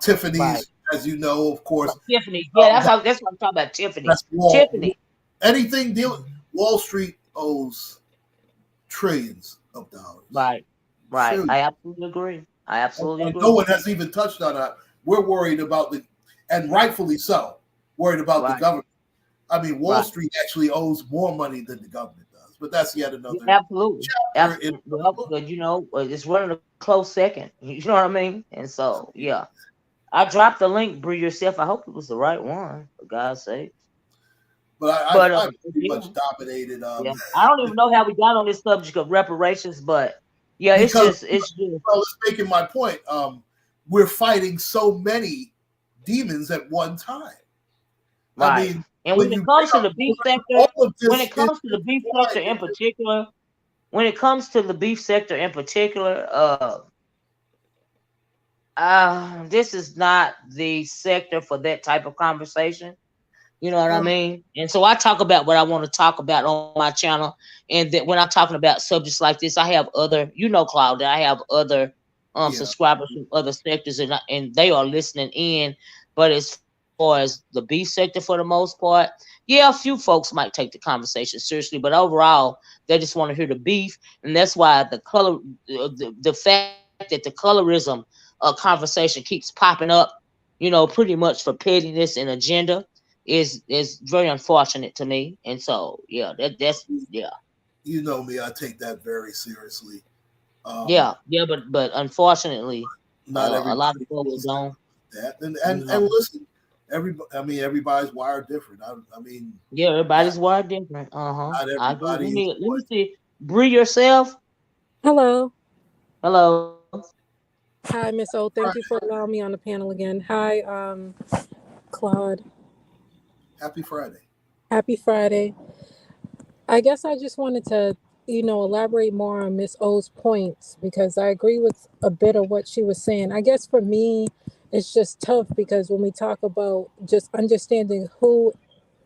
Tiffany's, as you know, of course. Tiffany, yeah, that's what I'm talking about. Tiffany. Tiffany. Anything dealing Wall Street owes trillions of dollars. Right. Trillions. I absolutely agree. No one has even touched on that. We're worried about and rightfully so, worried about the government. I mean, Wall Street actually owes more money than the government does, but that's yet another. Absolutely. But it's running a close second. You know what I mean? And so, yeah. I dropped the link, Brew Yourself. I hope it was the right one, for God's sake. But I pretty much dominated. I don't even know how we got on this subject of reparations, but it's just. Well, it's making my point. We're fighting so many demons at one time. Right. I mean, and when it comes to the beef sector, this is not the sector for that type of conversation. You know what I mean? And so I talk about what I want to talk about on my channel. And that when I'm talking about subjects like this, I have other, Claude, I have other subscribers from other sectors and they are listening in. But as far as the beef sector, for the most part, a few folks might take the conversation seriously, but overall, they just want to hear the beef. And that's why the fact that the colorism conversation keeps popping up, pretty much for pettiness and agenda is very unfortunate to me. And so, yeah, that's yeah. You know me, I take that very seriously. Yeah, but unfortunately, Not a lot of everybody folks feels don't. that, and You and know, and listen, everybody's wired different. I mean, yeah, not, everybody's wired different. not I agree. Let everybody is me let born. me see. Bree yourself. Hello. Hello. Hi, Miss O. Thank you for allowing me on the panel again. Hi, Claude. Happy Friday. Happy Friday. I guess I just wanted to, elaborate more on Miss O's points because I agree with a bit of what she was saying. I guess for me, it's just tough because when we talk about just understanding who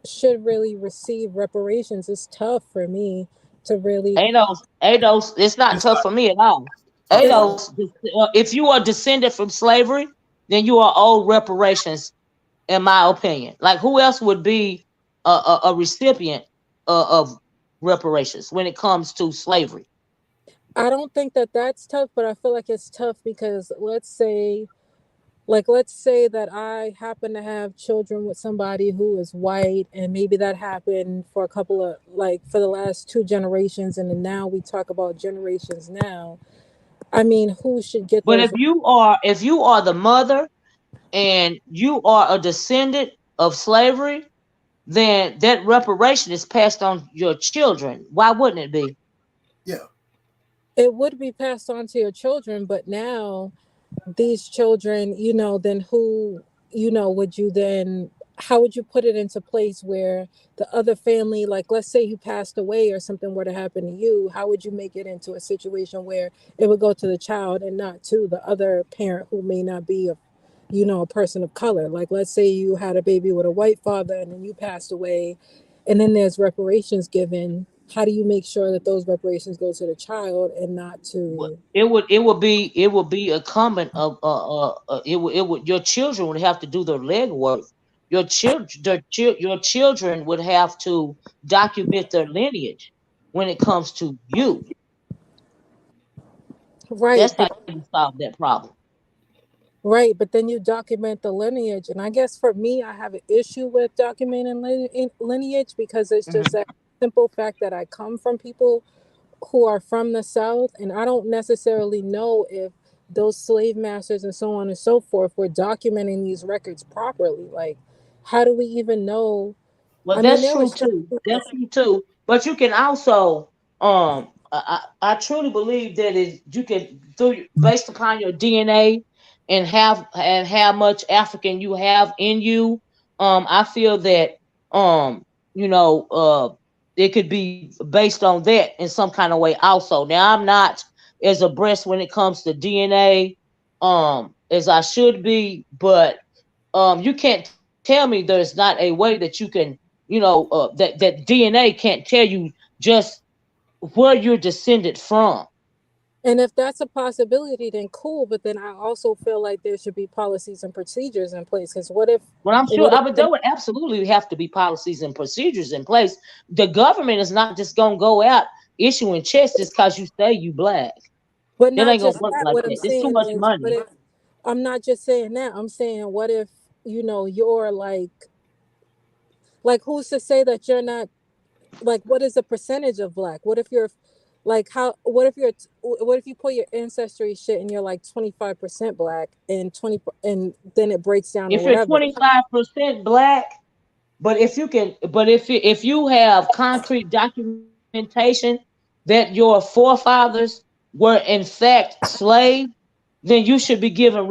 should really receive reparations, it's tough for me to really. Ados, it's not It's tough not for me at all. tough at It's all. Ados, if you are descended from slavery, then you are owed reparations, in my opinion. Like, who else would be a recipient of reparations when it comes to slavery? I don't think that that's tough, but I feel like it's tough because let's say that I happen to have children with somebody who is white, and maybe that happened for a couple of, like, for the last two generations, and then now we talk about generations now. I mean, who should get But those? if you are the mother and you are a descendant of slavery, then that reparation is passed on your children. Why wouldn't it be? Yeah. It would be passed on to your children, but now these children, then who, would you then, how would you put it into place where the other family, like, let's say you passed away or something were to happen to you, how would you make it into a situation where it would go to the child and not to the other parent who may not be a person of color? Like, let's say you had a baby with a white father and then you passed away, and then there's reparations given. How do you make sure that those reparations go to the child and not to? It would be a comment of it would your children would have to do their legwork. Your children would have to document their lineage when it comes to you. Right, That's how but you solve that problem. right, but then you document the lineage, and I guess for me, I have an issue with documenting lineage because it's just Mhm. that simple fact that I come from people who are from the South, and I don't necessarily know if those slave masters and so on and so forth were documenting these records properly. Like, how do we even know? Well, I mean, that's there true was too. That's true too. But you can also, I truly believe that you can based upon your DNA and how much African you have in you. I feel that um, you know, it could be based on that in some kind of way also. Now, I'm not as abreast when it comes to DNA, as I should be, but you can't tell me there's not a way that you can, that DNA can't tell you just where you're descended from. and if that's a possibility, then cool. But then I also feel like there should be policies and procedures in place. Because what if, Well, I'm sure, what if, but there would absolutely have to be policies and procedures in place. The government is not just gonna go out issuing checks just because you say you black. but That not ain't gonna just work that? like What I'm that. It's too saying much is, what money. if, I'm not just saying that. I'm saying, what if, you're like, who's to say that you're not, like, what is the percentage of black? What if you're, like, what if you put your ancestry shit and you're like 25% black and 20, and then it breaks down or If you're whatever? 25% black, but if you have concrete documentation that your forefathers were in fact slaves, then you should be given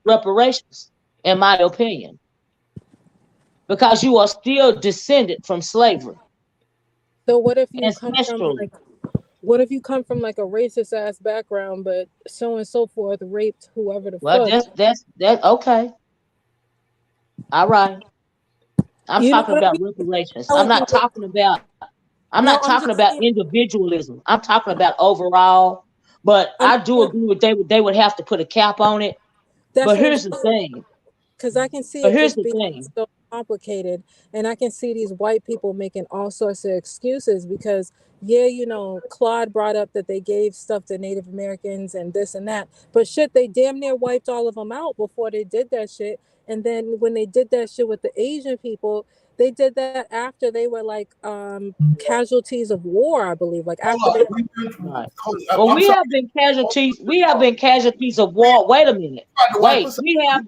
reparations, in my opinion, because you are still descended from slavery, So what if you come from ancestrally. like, what if you come from like a racist ass background, but so and so forth raped whoever the Well, fuck? that okay. All right. I'm You know talking what I about mean? reparations. Telling people, I'm not no, talking I'm about just saying. individualism. I'm talking about overall. But I'm I do agree with they would have to put a cap on it. That's But what I'm here's the saying thing. because I can see But it here's just the being thing. so. complicated, and I can see these white people making all sorts of excuses because yeah, Claude brought up that they gave stuff to Native Americans and this and that, but shit, they damn near wiped all of them out before they did that shit. And then when they did that shit with the Asian people, they did that after they were like casualties of war, I believe, like after they. Right. Well, I'm we sorry. have been casualties. We have been casualties of war. Wait a minute. Wait.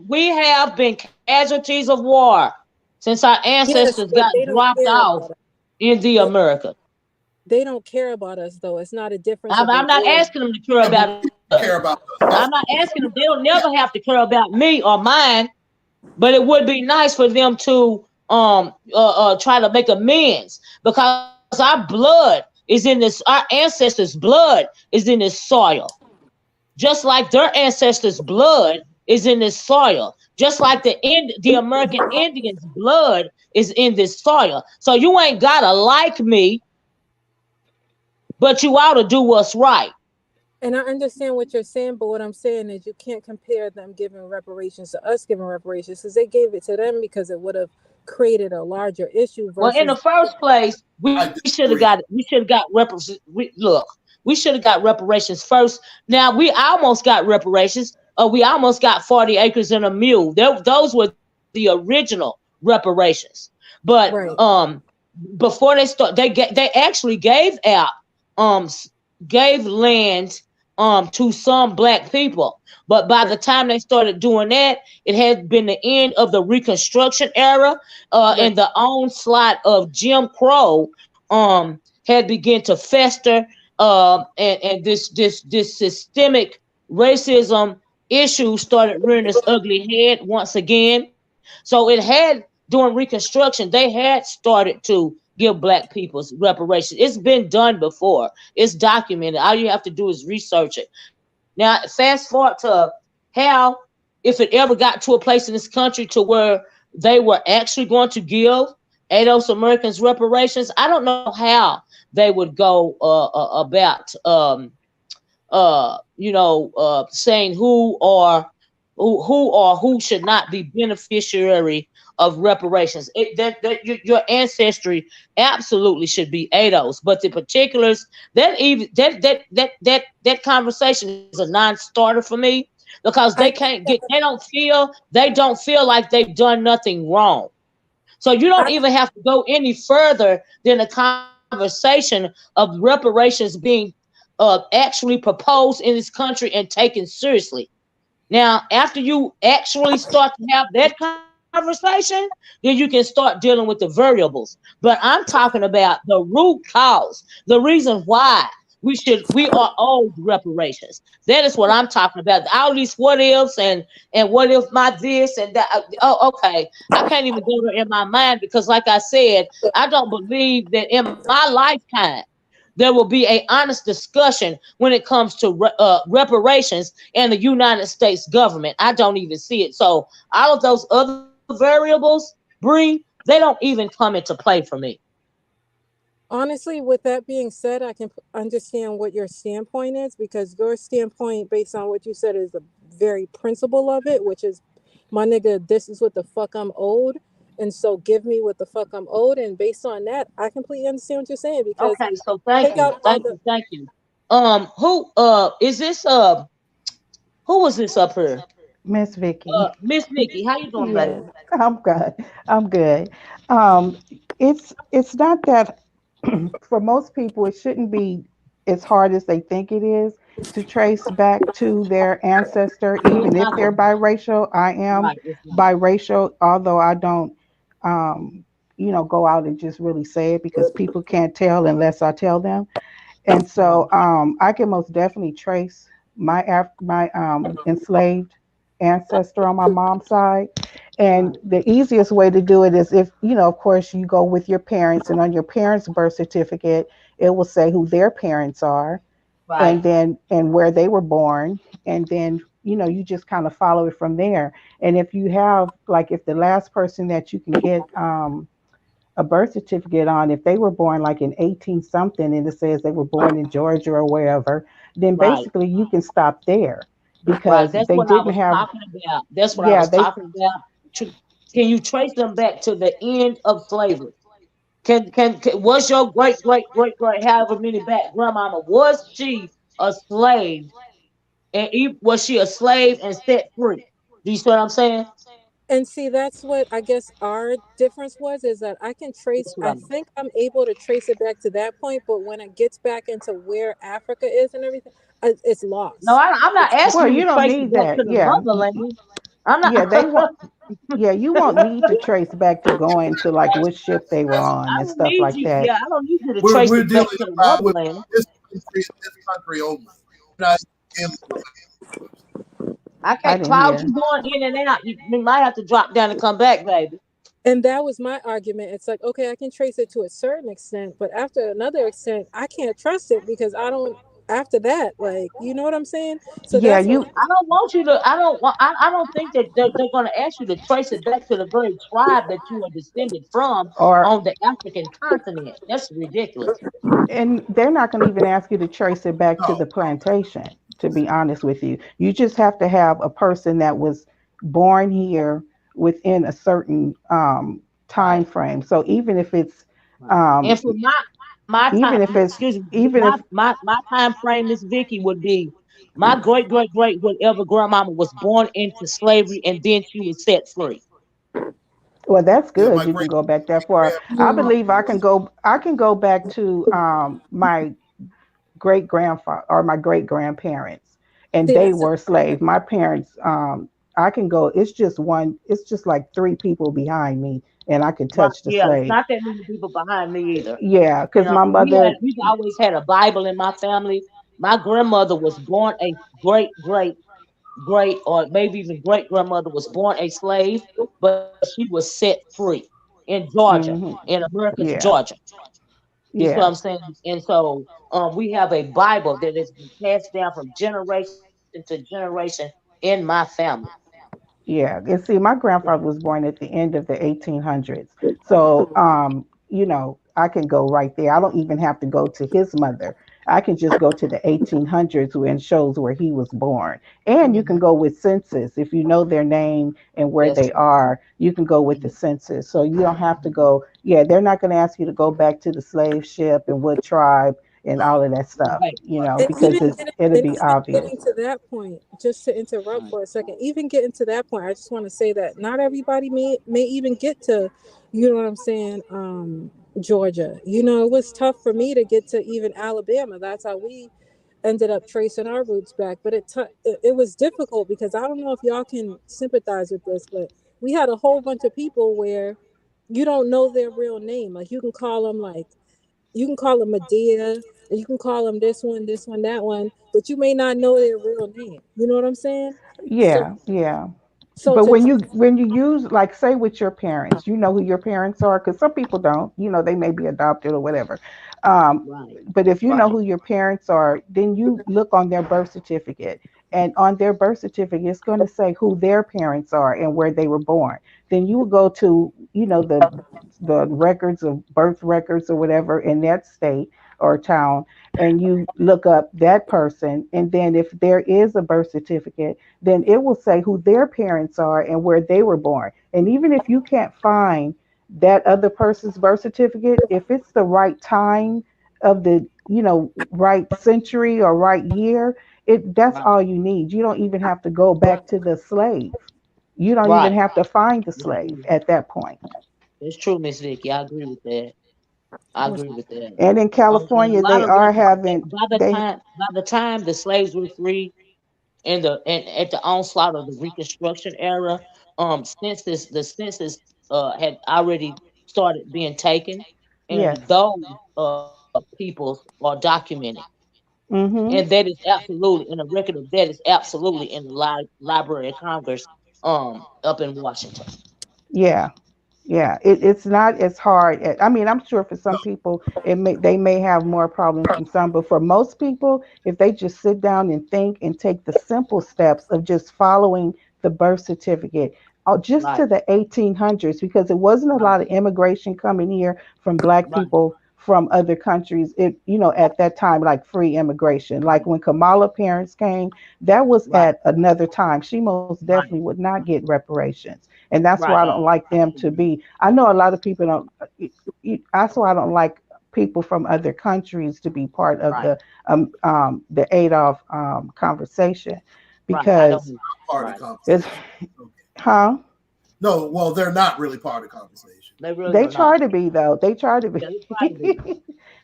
We have been casualties of war since our Yes, ancestors but got they don't dropped care off about us. in the They, America. they don't care about us though. It's not a difference I'm, of a I'm not war. asking them to care about us. Care about us. I'm not asking them. They'll never have to care about me or mine. But it would be nice for them to try to make amends because our blood is in this. Our ancestors' blood is in this soil, just like their ancestors' blood is in this soil, just like the American Indians' blood is in this soil. So you ain't gotta like me, but you ought to do what's right. And I understand what you're saying, but what I'm saying is you can't compare them giving reparations to us giving reparations because they gave it to them because it would have created a larger issue Well, in the versus. first place, we I should have got disagree. we should have got reparations. We should have got reparations first. Now we almost got reparations. We almost got 40 acres and a mule. Those were the original reparations. But Right. before they start, they actually gave out um gave land to some black people. But by the Right. time they started doing that, it had been the end of the Reconstruction era, Right. and the onslaught of Jim Crow had begun to fester, and this systemic racism issue started rearing its ugly head once again. So it had during Reconstruction, they had started to give black people's reparations. It's been done before. It's documented. All you have to do is research it. Now, fast forward to how, if it ever got to a place in this country to where they were actually going to give ADOS Americans reparations, I don't know how they would go about saying who should not be beneficiary of reparations. Your ancestry absolutely should be ADOS, but the particulars, that conversation is a non-starter for me because I they don't feel like they've done nothing wrong. So you don't I even have to go any further than a conversation of reparations being actually proposed in this country and taken seriously. Now, after you actually start to have that conversation, then you can start dealing with the variables. But I'm talking about the root cause, the reason why we are owed reparations. That is what I'm talking about. All these what ifs and what if my this and that. Oh, okay. I can't even go there in my mind because, like I said, I don't believe that in my lifetime there will be a honest discussion when it comes to reparations and the United States government. I don't even see it. So all of those other variables, Bree, they don't even come into play for me. honestly, with that being said, I can understand what your standpoint is because your standpoint, based on what you said, is the very principle of it, which is, my nigga, this is what the fuck I'm owed, and so give me what the fuck I'm owed. And based on that, I completely understand what you're saying because Okay, so thank take you, out all thank the. you, thank you. Who is this? Who was this up here? Miss Vicky. Miss Nikki, how you doing, baby? Yes, I'm good. I'm good. Um, it's not that for most people it shouldn't be as hard as they think it is to trace back to their ancestor, It's even if not they're that hard. biracial. I am Right, it's not. biracial, although I don't um, go out and just really say it because people can't tell unless I tell them. And Right, so I can most definitely trace my enslaved ancestor on my mom's side. right, And the easiest way to do it is if, of course, you go with your parents, and on your parents' birth certificate, it will say who their parents are, right, and then and where they were born, and then you just kind of follow it from there. And if you have, like, if the last person that you can get a birth certificate on, if they were born like in 18 something and it says they were born in Georgia or wherever, then right. basically you can stop there Right. because That's they what I didn't was have, talking about. That's what I yeah, was they, talking about. Can you trace them back to the end of slavery? Can was your great however many back grandmama, was she a slave, and was she a slave and set free? Do you see what I'm saying? And see, that's what I guess our difference was, is that I can trace, That's what I I mean. think I'm able to trace it back to that point, but when it gets back into where Africa is and everything, it's No, lost. I'm not It's Well, asking you you to don't trace it need back to that. the Yeah. motherland. I'm not. Yeah, they want yeah, you won't need to trace back to going to like what ship they were on I and don't stuff need like you. that. Yeah, I don't need you to trace We're it back dealing to the with motherland. this country only. We're not dealing with I I can't. didn't Cloud, hear. you going in and out. You might have to drop down and come back, baby. And that was my argument. It's like, okay, I can trace it to a certain extent, but after another extent, I can't trust it because I don't, after that, like, you know what I'm saying? So Yeah, that's what, you I don't want you to. I don't want. I don't think that they're going to ask you to trace it back to the very tribe that you are descended from or on the African continent. That's ridiculous. and they're not going to even ask you to trace it back to no. the plantation, to be honest with you. You just have to have a person that was born here within a certain time Right. frame. So even if it's Right. And um, for my even time, if it's excuse me, even if my time frame, Miss Vicky, would be my great whatever grandmama was born into slavery and then she was set free. well, that's Yeah, good. my You can great go back that far. I mm, believe I can go back to my great grandfather or my great grandparents, and see, they that's, were slaves. My parents, I can go. It's just one. It's just like three people behind me, and I can Right. touch the Yeah, it's slave. not that many people behind me either. Yeah, You because know, my we mother. we've always had a Bible in my family. My grandmother was born a great, or maybe even great grandmother was born a slave, but she was set free in Georgia, Hmm. in America's Yeah, Georgia. You see what yeah, I'm saying? And so we have a Bible that has been passed down from generation to generation in my family. yeah. And see, my grandfather was born at the end of the 1800s, so I can go right there. I don't even have to go to his mother. I can just go to the 1800s and shows where he was born. And you can Hmm. go with census if you know their name and where That's they true. are. You can go with the Mhm. census, so you don't have to go. Yeah, they're not going to ask you to go back to the slave ship and what tribe and all of that stuff. Right. and Because even it's getting, it'll and be even getting obvious. to that point, just to interrupt Right. for a second, even getting to that point, I just want to say that not everybody may even get to, you know what I'm saying, Georgia. You know, it was tough for me to get to even Alabama. That's how we ended up tracing our roots back. But it was difficult because I don't know if y'all can sympathize with this, but we had a whole bunch of people where you don't know their real name. Like you can call them like, you can call them Medea, and you can call them this one, that one, but you may not know their real name. You know what I'm saying? So, Yeah, yeah. so But to when you use like say with your parents, you know who your parents are because some people don't. They may be adopted or whatever. Um, Right. but if you know who your parents are, then you look on their birth certificate, and on their birth certificate, it's going to say who their parents are and where they were born. Then you will go to the records of birth records or whatever in that state or town, and you look up that person, and then if there is a birth certificate, then it will say who their parents are and where they were born. And even if you can't find that other person's birth certificate, if it's the right time of the, right century or right year, it that's Right. all you need. You don't even have to go back to the slave. You don't even Right. have to find the I slave agree. at that point. It's true, Miss Vicky. I agree with that. I agree with that. And in And a California, lot they of are records having they by the time the slaves were free and at the onslaught of the Reconstruction era, census the census had already started being taken, yes. and those peoples are documented, and Mhm. that is absolutely, and a record of that is absolutely in the Library of Congress, up in Washington. Yeah. Yeah, it's not as hard. I mean, I'm sure for No, some people, they may have more problems than some, but for most people, if they just sit down and think and take the simple steps of just following the birth certificate, just Right, to the 1800s, because it wasn't a right, lot of immigration coming here from Black right, people from other countries. At that time, like free immigration, like right, when Kamala parents came, that was right, at another time. She most definitely right, would not get reparations. and that's Right. why I don't like them to be. I know a lot of people don't. That's why I don't like people from other countries to be part of Right. the Adolf conversation, Right. I because don't. Part of the Right. it's conversation. Okay. huh. No, well, they're not really part of the conversation. They really They are try not. to be though. They try to Yeah, they try to be. be.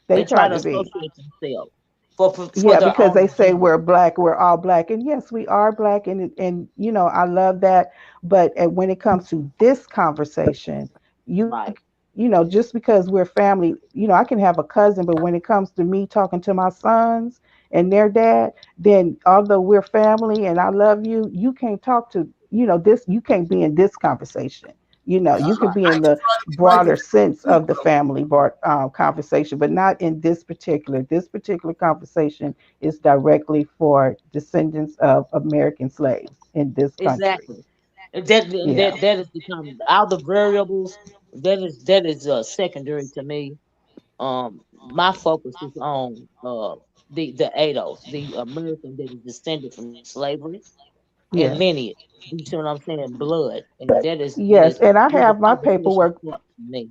They They try try to to be. associate themselves for Yeah, their because they own say agenda. we're black, we're all black, and yes, we are black, and I love that. But when it comes to this conversation, you Right. just because we're family, I can have a cousin, but when it comes to me talking to my sons and their dad, then although we're family and I love you, you can't talk to this. You can't be in this conversation. Yeah, You could Right. be I in can the try to be right with broader sense you, of the family conversation, but not in this particular. This particular conversation is directly for descendants of American slaves in this country. Exactly. That Yeah. that is become all the variables. That is secondary to me. My focus is on the ADOS, the American that is descended from slavery and Yes. lineage. You see what I'm saying? Blood, and that Yes, is and I where the have my conversation paperwork. starts for me.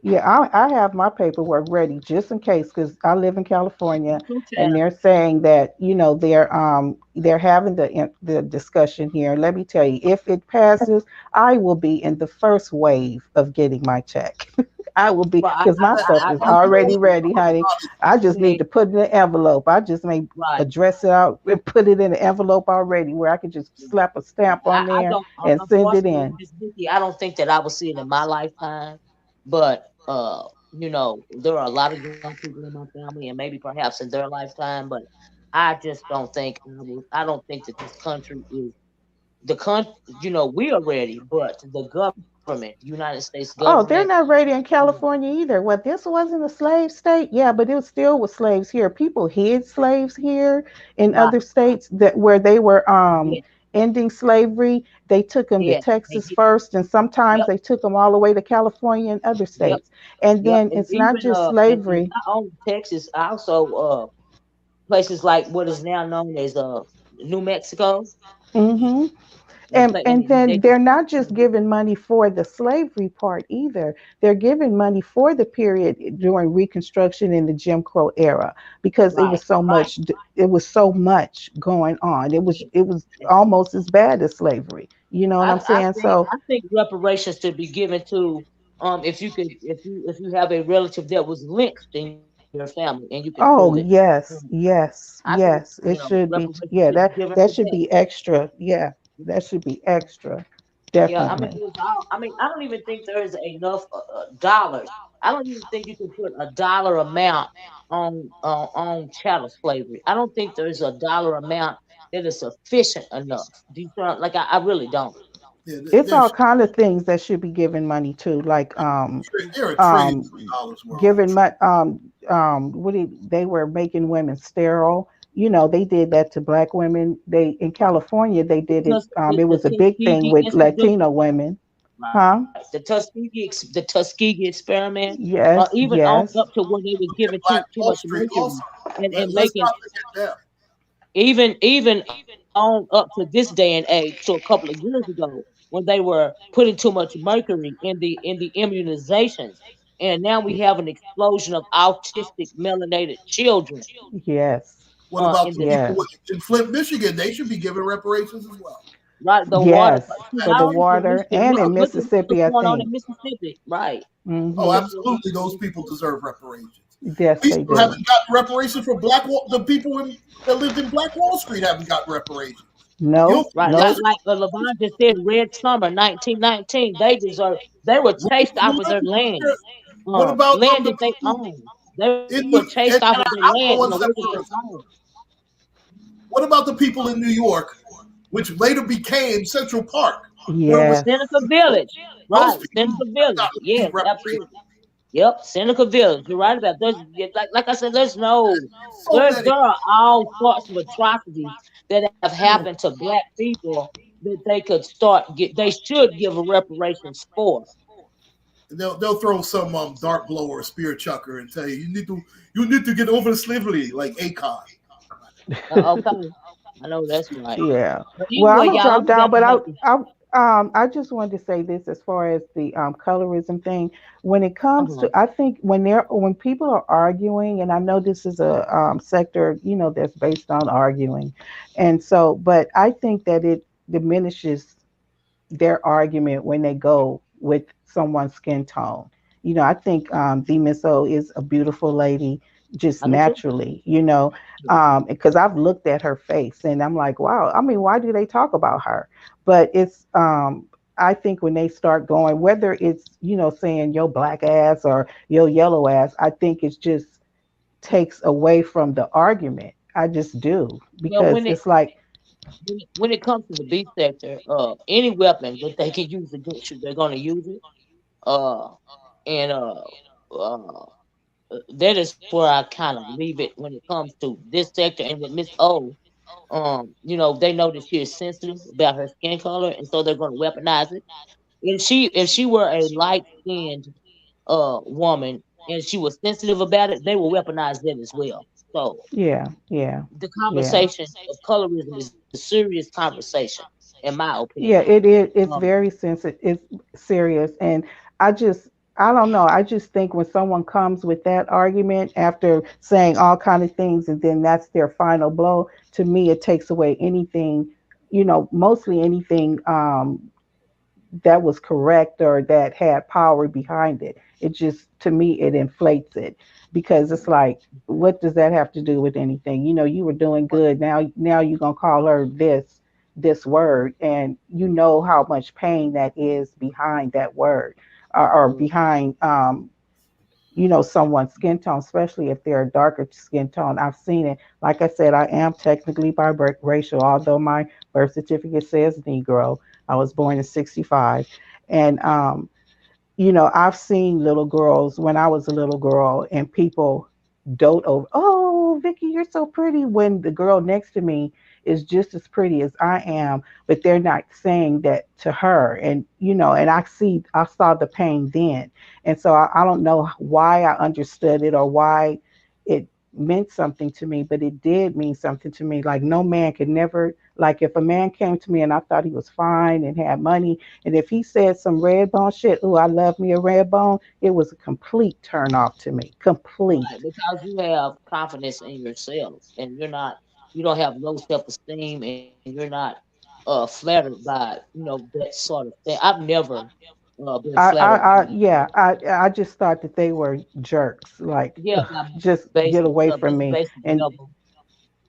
Yeah, I have my paperwork ready just in case, because I live in California, and Okay. they're saying that they're having the discussion here. Let me tell you, if it passes, I will be in the first wave of getting my check. I will be, Well, because my stuff is I'm already told ready, honey. I just need hey, to put it in an envelope. I just may right. address it out and put it in an envelope already, where I can just slap a stamp on I there don't. and send it Unfortunately, in. Miss Vicky, I don't think that I will see it in my lifetime. But there are a lot of young people in my family, and maybe perhaps in their lifetime. But I just don't think I will. I don't think that this country is the country. We are ready, but the government, United States Oh, government, they're not ready in mm, California either. Well, this wasn't a slave state, yeah, but it was still with slaves here. People hid slaves here in right? other states that where they were Yeah, ending slavery. They took them to yeah. They Texas did. first, and sometimes Yep, they took them all the way to California and other yep, states. And yep. then And it's not even just and slavery. not only Texas, also places like what is now known as New Mexico. Hmm. And And they then just they're not just giving money for the slavery part either. They're giving money for the period during Reconstruction in the Jim Crow era, because right, right. it was so much going on. It was almost as bad as slavery. You know what I, I'm I saying? think So, I think reparations should be given to if you have a relative that was lynched in your family and you can prove it. oh um, yes, yes, I think yes, it should be. reparations Yeah, should be that given that for should that. be extra. Yeah, that should be extra. Yeah, I mean, Definitely. I don't even think there is enough dollars. I don't even think you can put a dollar amount on chattel slavery. I don't think there's a dollar amount that is sufficient enough. Do you feel like I really don't? yeah, It's all kind of things that should be given money to, like there are trillions um of dollars worth of giving money they were making women sterile. They did that to black women. They in California they did it. It The was a big thing Tuskegee with Institute, Latino women. right? Huh? The Tuskegee experiment, Yes, even on yes, up to when they was giving Black too Wall much Street mercury also. and Let's making not forget them. even on up to this day and age, to a couple of years ago, when they were putting too much mercury in the immunizations, and now we have an explosion of autistic melanated children yes, What about in the this people yes, in Flint, Michigan? They should be given reparations as well. right the water. yes, See, for not the only for water, Michigan, and in look at what's Mississippi, I going on think. in Mississippi, right? Oh, Hmm. Look at what's absolutely. going Those on. people deserve reparations. Yes, We they still do. haven't gotten reparations for the people that lived in Black Wall Street haven't gotten reparations. You No, don't think Right, they like no. deserve Levon just said, Red Summer 1919. They were chased off of their land, what about land the that they people owned. They were chased off and of their I land and don't away want from their separation. home. What about the people in New York, which later became Central Park, where it was Yes, Seneca Village, those right? people Seneca have got Village, to receive yes, reparations. absolutely. Yep, Seneca Village. You're right about there's yeah, like I said, there's no So many. there are all sorts of atrocities that have happened to black people that they should give a reparations for. They'll throw some dart blower or spear chucker and tell you you need to get over slavery like Akon. Okay, I know that's right. yeah. But Well, I'm anyway, gonna y'all, drop I'm gonna down, have to but make this. I just wanted to say this as far as the colorism thing. When it comes Uh-huh. to, I think when people are arguing, and I know this is a sector, that's based on arguing, and so, but I think that it diminishes their argument when they go with someone's skin tone. I think the Miss O is a beautiful lady just I do too. naturally, because I've looked at her face and I'm like, wow, I mean, why do they talk about her? But I think when they start going, whether it's, saying yo black ass or yo yellow ass, I think it's just takes away from the argument. I just do Well, because it's like, when it comes to the beef sector, any weapon that they can use against you, they're gonna use it. Uh, and that is where I kind of leave it when it comes to this sector. And with Miss O, they know that she is sensitive about her skin color, and so they're gonna weaponize it. If she were a light skinned woman and she was sensitive about it, they will weaponize that as well. So yeah, yeah, the yeah. conversation of colorism is a serious conversation, in my opinion. Yeah, it is. It's Um, very sensitive. It's serious, and I just, I don't know. I just think when someone comes with that argument after saying all kind of things, and then that's their final blow, to me, it takes away anything. Mostly anything that was correct or that had power behind it. It just, to me, it inflates it because it's like, what does that have to do with anything? You were doing but good. Now you're gonna call her this word, and you know how much pain that is behind that word, or mm, behind someone's skin tone, especially if they're a darker skin tone. I've seen it. Like I said, I am technically biracial, although my birth certificate says Negro. I was born in '65, and I've seen little girls when I was a little girl, and people dote over, oh, Vicky, you're so pretty, when the girl next to me is just as pretty as I am, but they're not saying that to her. And, and I saw the pain then. And so I don't know why I understood it or why it meant something to me, but it did mean something to me. Like, no man could never, like, if a man came to me and I thought he was fine and had money, and if he said some red bone shit, ooh, I love me a red bone, it was a complete turn off to me. right, Complete. because you have confidence in yourself, and you don't have low self esteem, and you're not flattered by that sort of thing. I've never been flattered by Yeah, I just thought that they were jerks. Like, yeah, by just get basic away from me. basic And level.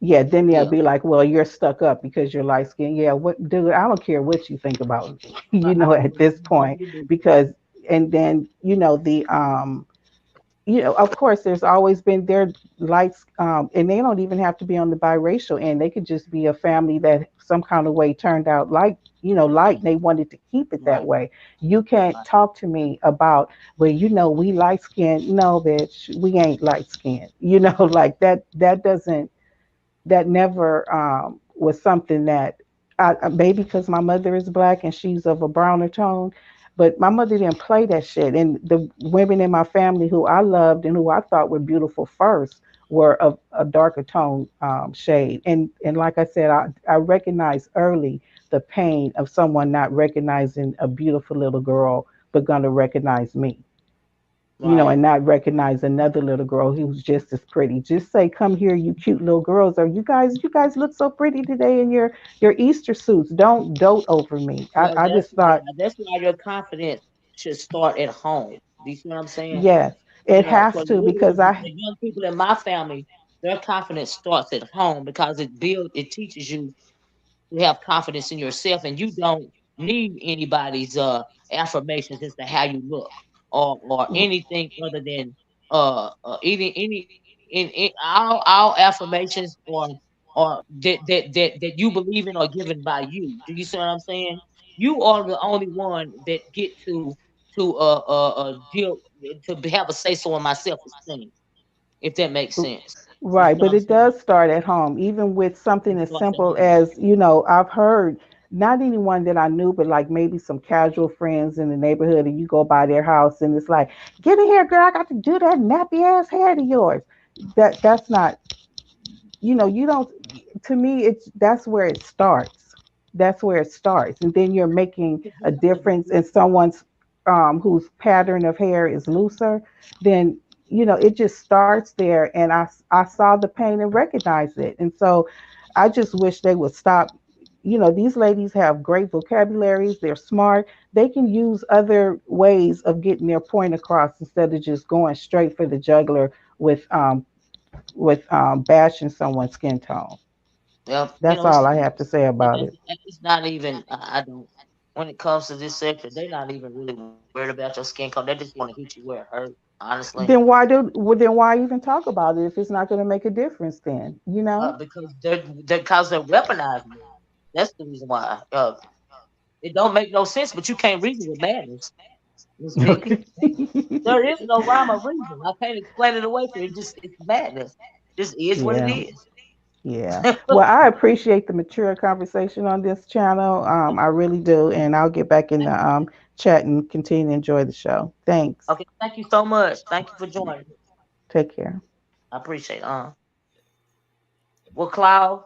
yeah, then they'll Yeah, be like, well, you're stuck up because you're light skinned. Yeah, what, dude, I don't care what you think about me, I at don't this point. really do. Because, and then, of course, there's always been their lights, and they don't even have to be on the biracial end. They could just be a family that some kind of way turned out like, light, and they wanted to keep it that Right, way. You can't right, talk to me about, well, we light skinned. No, bitch, we ain't light skinned. Like that. That never was something that maybe because my mother is black and she's of a browner tone, but my mother didn't play that shit. And the women in my family who I loved and who I thought were beautiful first were of a darker tone shade. And like I said, I recognized early the pain of someone not recognizing a beautiful little girl, but gonna recognize me, right. and not recognize another little girl who's just as pretty. Just say, "Come here, you cute little girls," or "You guys look so pretty today in your Easter suits." Don't dote over me. I, Well, I just thought, that's why your confidence should start at home. Do you see what I'm saying? yes, it For has the to little because the young people in my family, their confidence starts at home because it teaches you to have confidence in yourself, and you don't need anybody's affirmations as to how you look, or anything other than all affirmations or that you believe in are given by you. Do you see what I'm saying? You are the only one that get to have a say so in my self esteem, if that makes sense. You see right, what but I'm it saying? does start at home, even with something It as starts at simple home. as, I've heard, not anyone that I knew, but like maybe some casual friends in the neighborhood, and you go by their house and it's like, "Get in here, girl, I got to do that nappy ass hair of yours." That's not, you don't, to me, that's where it starts. That's where it starts. And then you're making a difference in someone's whose pattern of hair is looser, then it just starts there. And I saw the pain and recognized it. And so I just wish they would stop. These ladies have great vocabularies, they're smart, they can use other ways of getting their point across instead of just going straight for the jugular with bashing someone's skin tone. Well, That's all I have to say about it. it's not even. I don't. When it comes to this sector, they're not even really worried about your skin color. They just want to hit you where it hurt. Honestly, Then why even talk about it if it's not going to make a difference? Then. because they're weaponizing it. That's the reason why. It don't make no sense, but you can't reason with madness, Miss Vicky. There is no rhyme or reason. I can't explain it away for you. It's madness. This is what it Yeah. is. Yeah. Well, I appreciate the mature conversation on this channel. I really do. And I'll get back in the chat and continue to enjoy the show. Thanks. Okay, thank you so much. Thank you for joining. Take care. I appreciate it. Well, Cloud,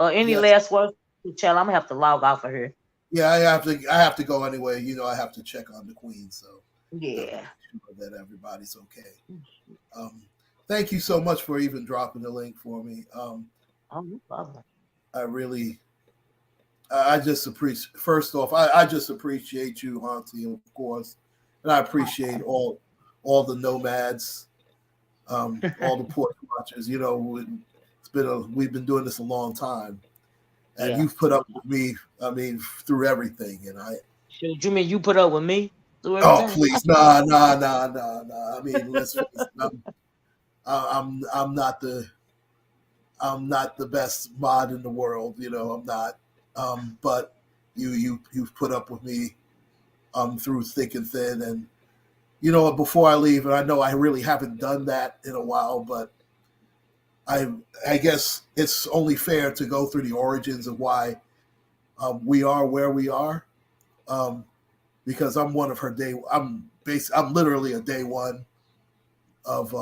any Yes. last words to Chell? I'm gonna have to log off of here. Yeah, I have to go anyway. I have to check on the Queen, so Yeah. sure that everybody's okay. Thank you so much for even dropping the link for me. Oh, no problem. I just appreciate. First off, I just appreciate you, Auntie, of course, and I appreciate all the nomads, all the porch watchers. We've been doing this a long time, and you've put up with me. I mean, through everything, and I. Should you mean you put up with me through Oh, everything? please, nah. I mean, let's face it, I'm not the best mod in the world, I'm not. But you've put up with me through thick and thin, and before I leave, and I know I really haven't done that in a while, but I guess it's only fair to go through the origins of why we are where we are, because I'm one of her day. I'm literally a day one of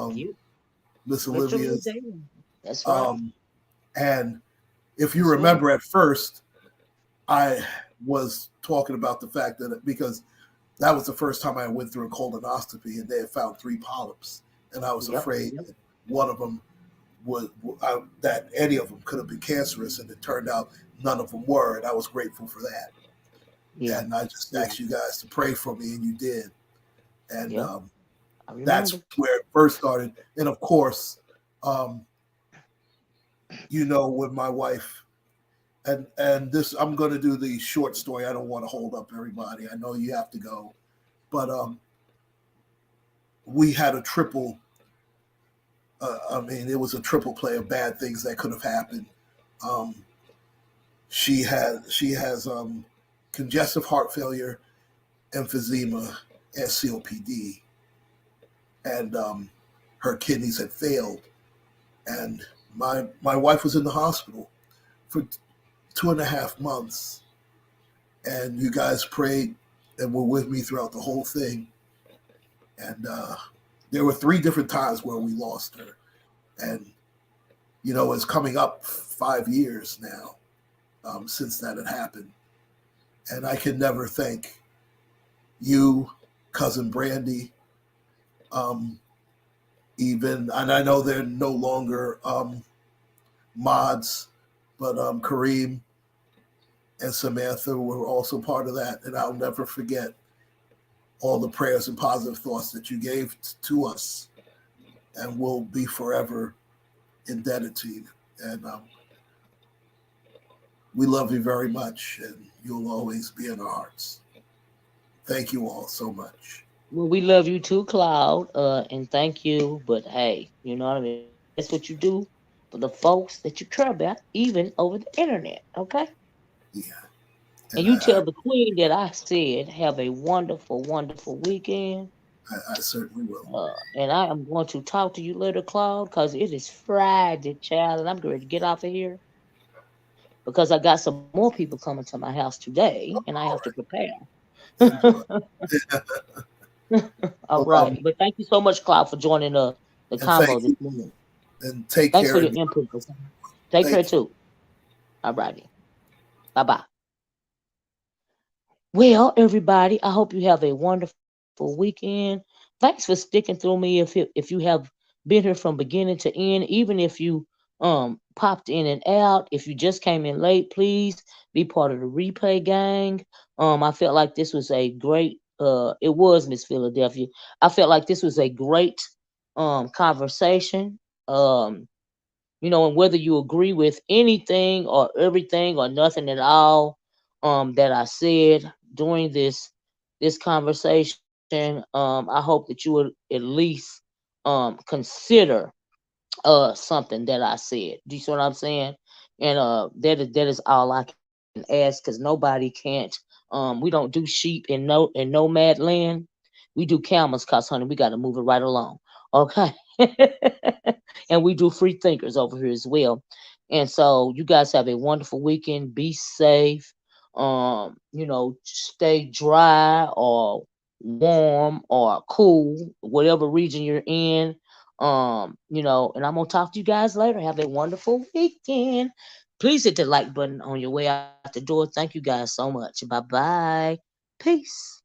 Miss Olivia's. That's right. And if you remember, at first, I was talking about the fact that because that was the first time I went through a colonoscopy, and they had found 3 polyps, and I was afraid that one of them that any of them could have been cancerous, and it turned out none of them were, and I was grateful for that. Yeah. And I just asked you guys to pray for me, and you did. And that's where it first started. And of course, with my wife, and this, I'm going to do the short story. I don't want to hold up everybody. I know you have to go, but we had a triple. It was a triple play of bad things that could have happened. She has congestive heart failure, emphysema, and COPD, and her kidneys had failed, and my wife was in the hospital for 2.5 months, and you guys prayed and were with me throughout the whole thing. And there were 3 different times where we lost her, and it's coming up 5 years now since that had happened, and I can never thank you, cousin Brandy, even, and I know they're no longer mods, but Kareem and Samantha were also part of that, and I'll never forget all the prayers and positive thoughts that you gave to us, and we'll be forever indebted to you. And we love you very much, and you'll always be in our hearts. Thank you all so much. Well, we love you too, Cloud, and thank you. But hey, you know what I mean? That's what you do for the folks that you care about, even over the internet, okay? Yeah. And you tell the Queen that I said, have a wonderful, wonderful weekend. I certainly will. And I am going to talk to you later, Cloud, because it is Friday, child, and I'm ready to get off of here because I got some more people coming to my house today, and I have to prepare. All right. But thank you so much, Cloud, for joining the combo this morning. And take Thanks care. for your input. Take care, too. All righty. Bye-bye. Well, everybody, I hope you have a wonderful weekend. Thanks for sticking through me. If you have been here from beginning to end, even if you popped in and out, if you just came in late, please be part of the replay gang. I felt like this was a great it was Miss Philadelphia. I felt like this was a great conversation. And whether you agree with anything or everything or nothing at all that I said during this conversation, I hope that you would at least consider something that I said. Do you see what I'm saying? And that is all I can ask, because nobody can't. We don't do sheep in nomad land. We do camels, cause honey, we got to move it right along. Okay. And we do free thinkers over here as well. And so you guys have a wonderful weekend. Be safe. Stay dry or warm or cool, whatever region you're in. And I'm gonna talk to you guys later. Have a wonderful weekend. Please hit the like button on your way out the door. Thank you guys so much. Bye bye. Peace.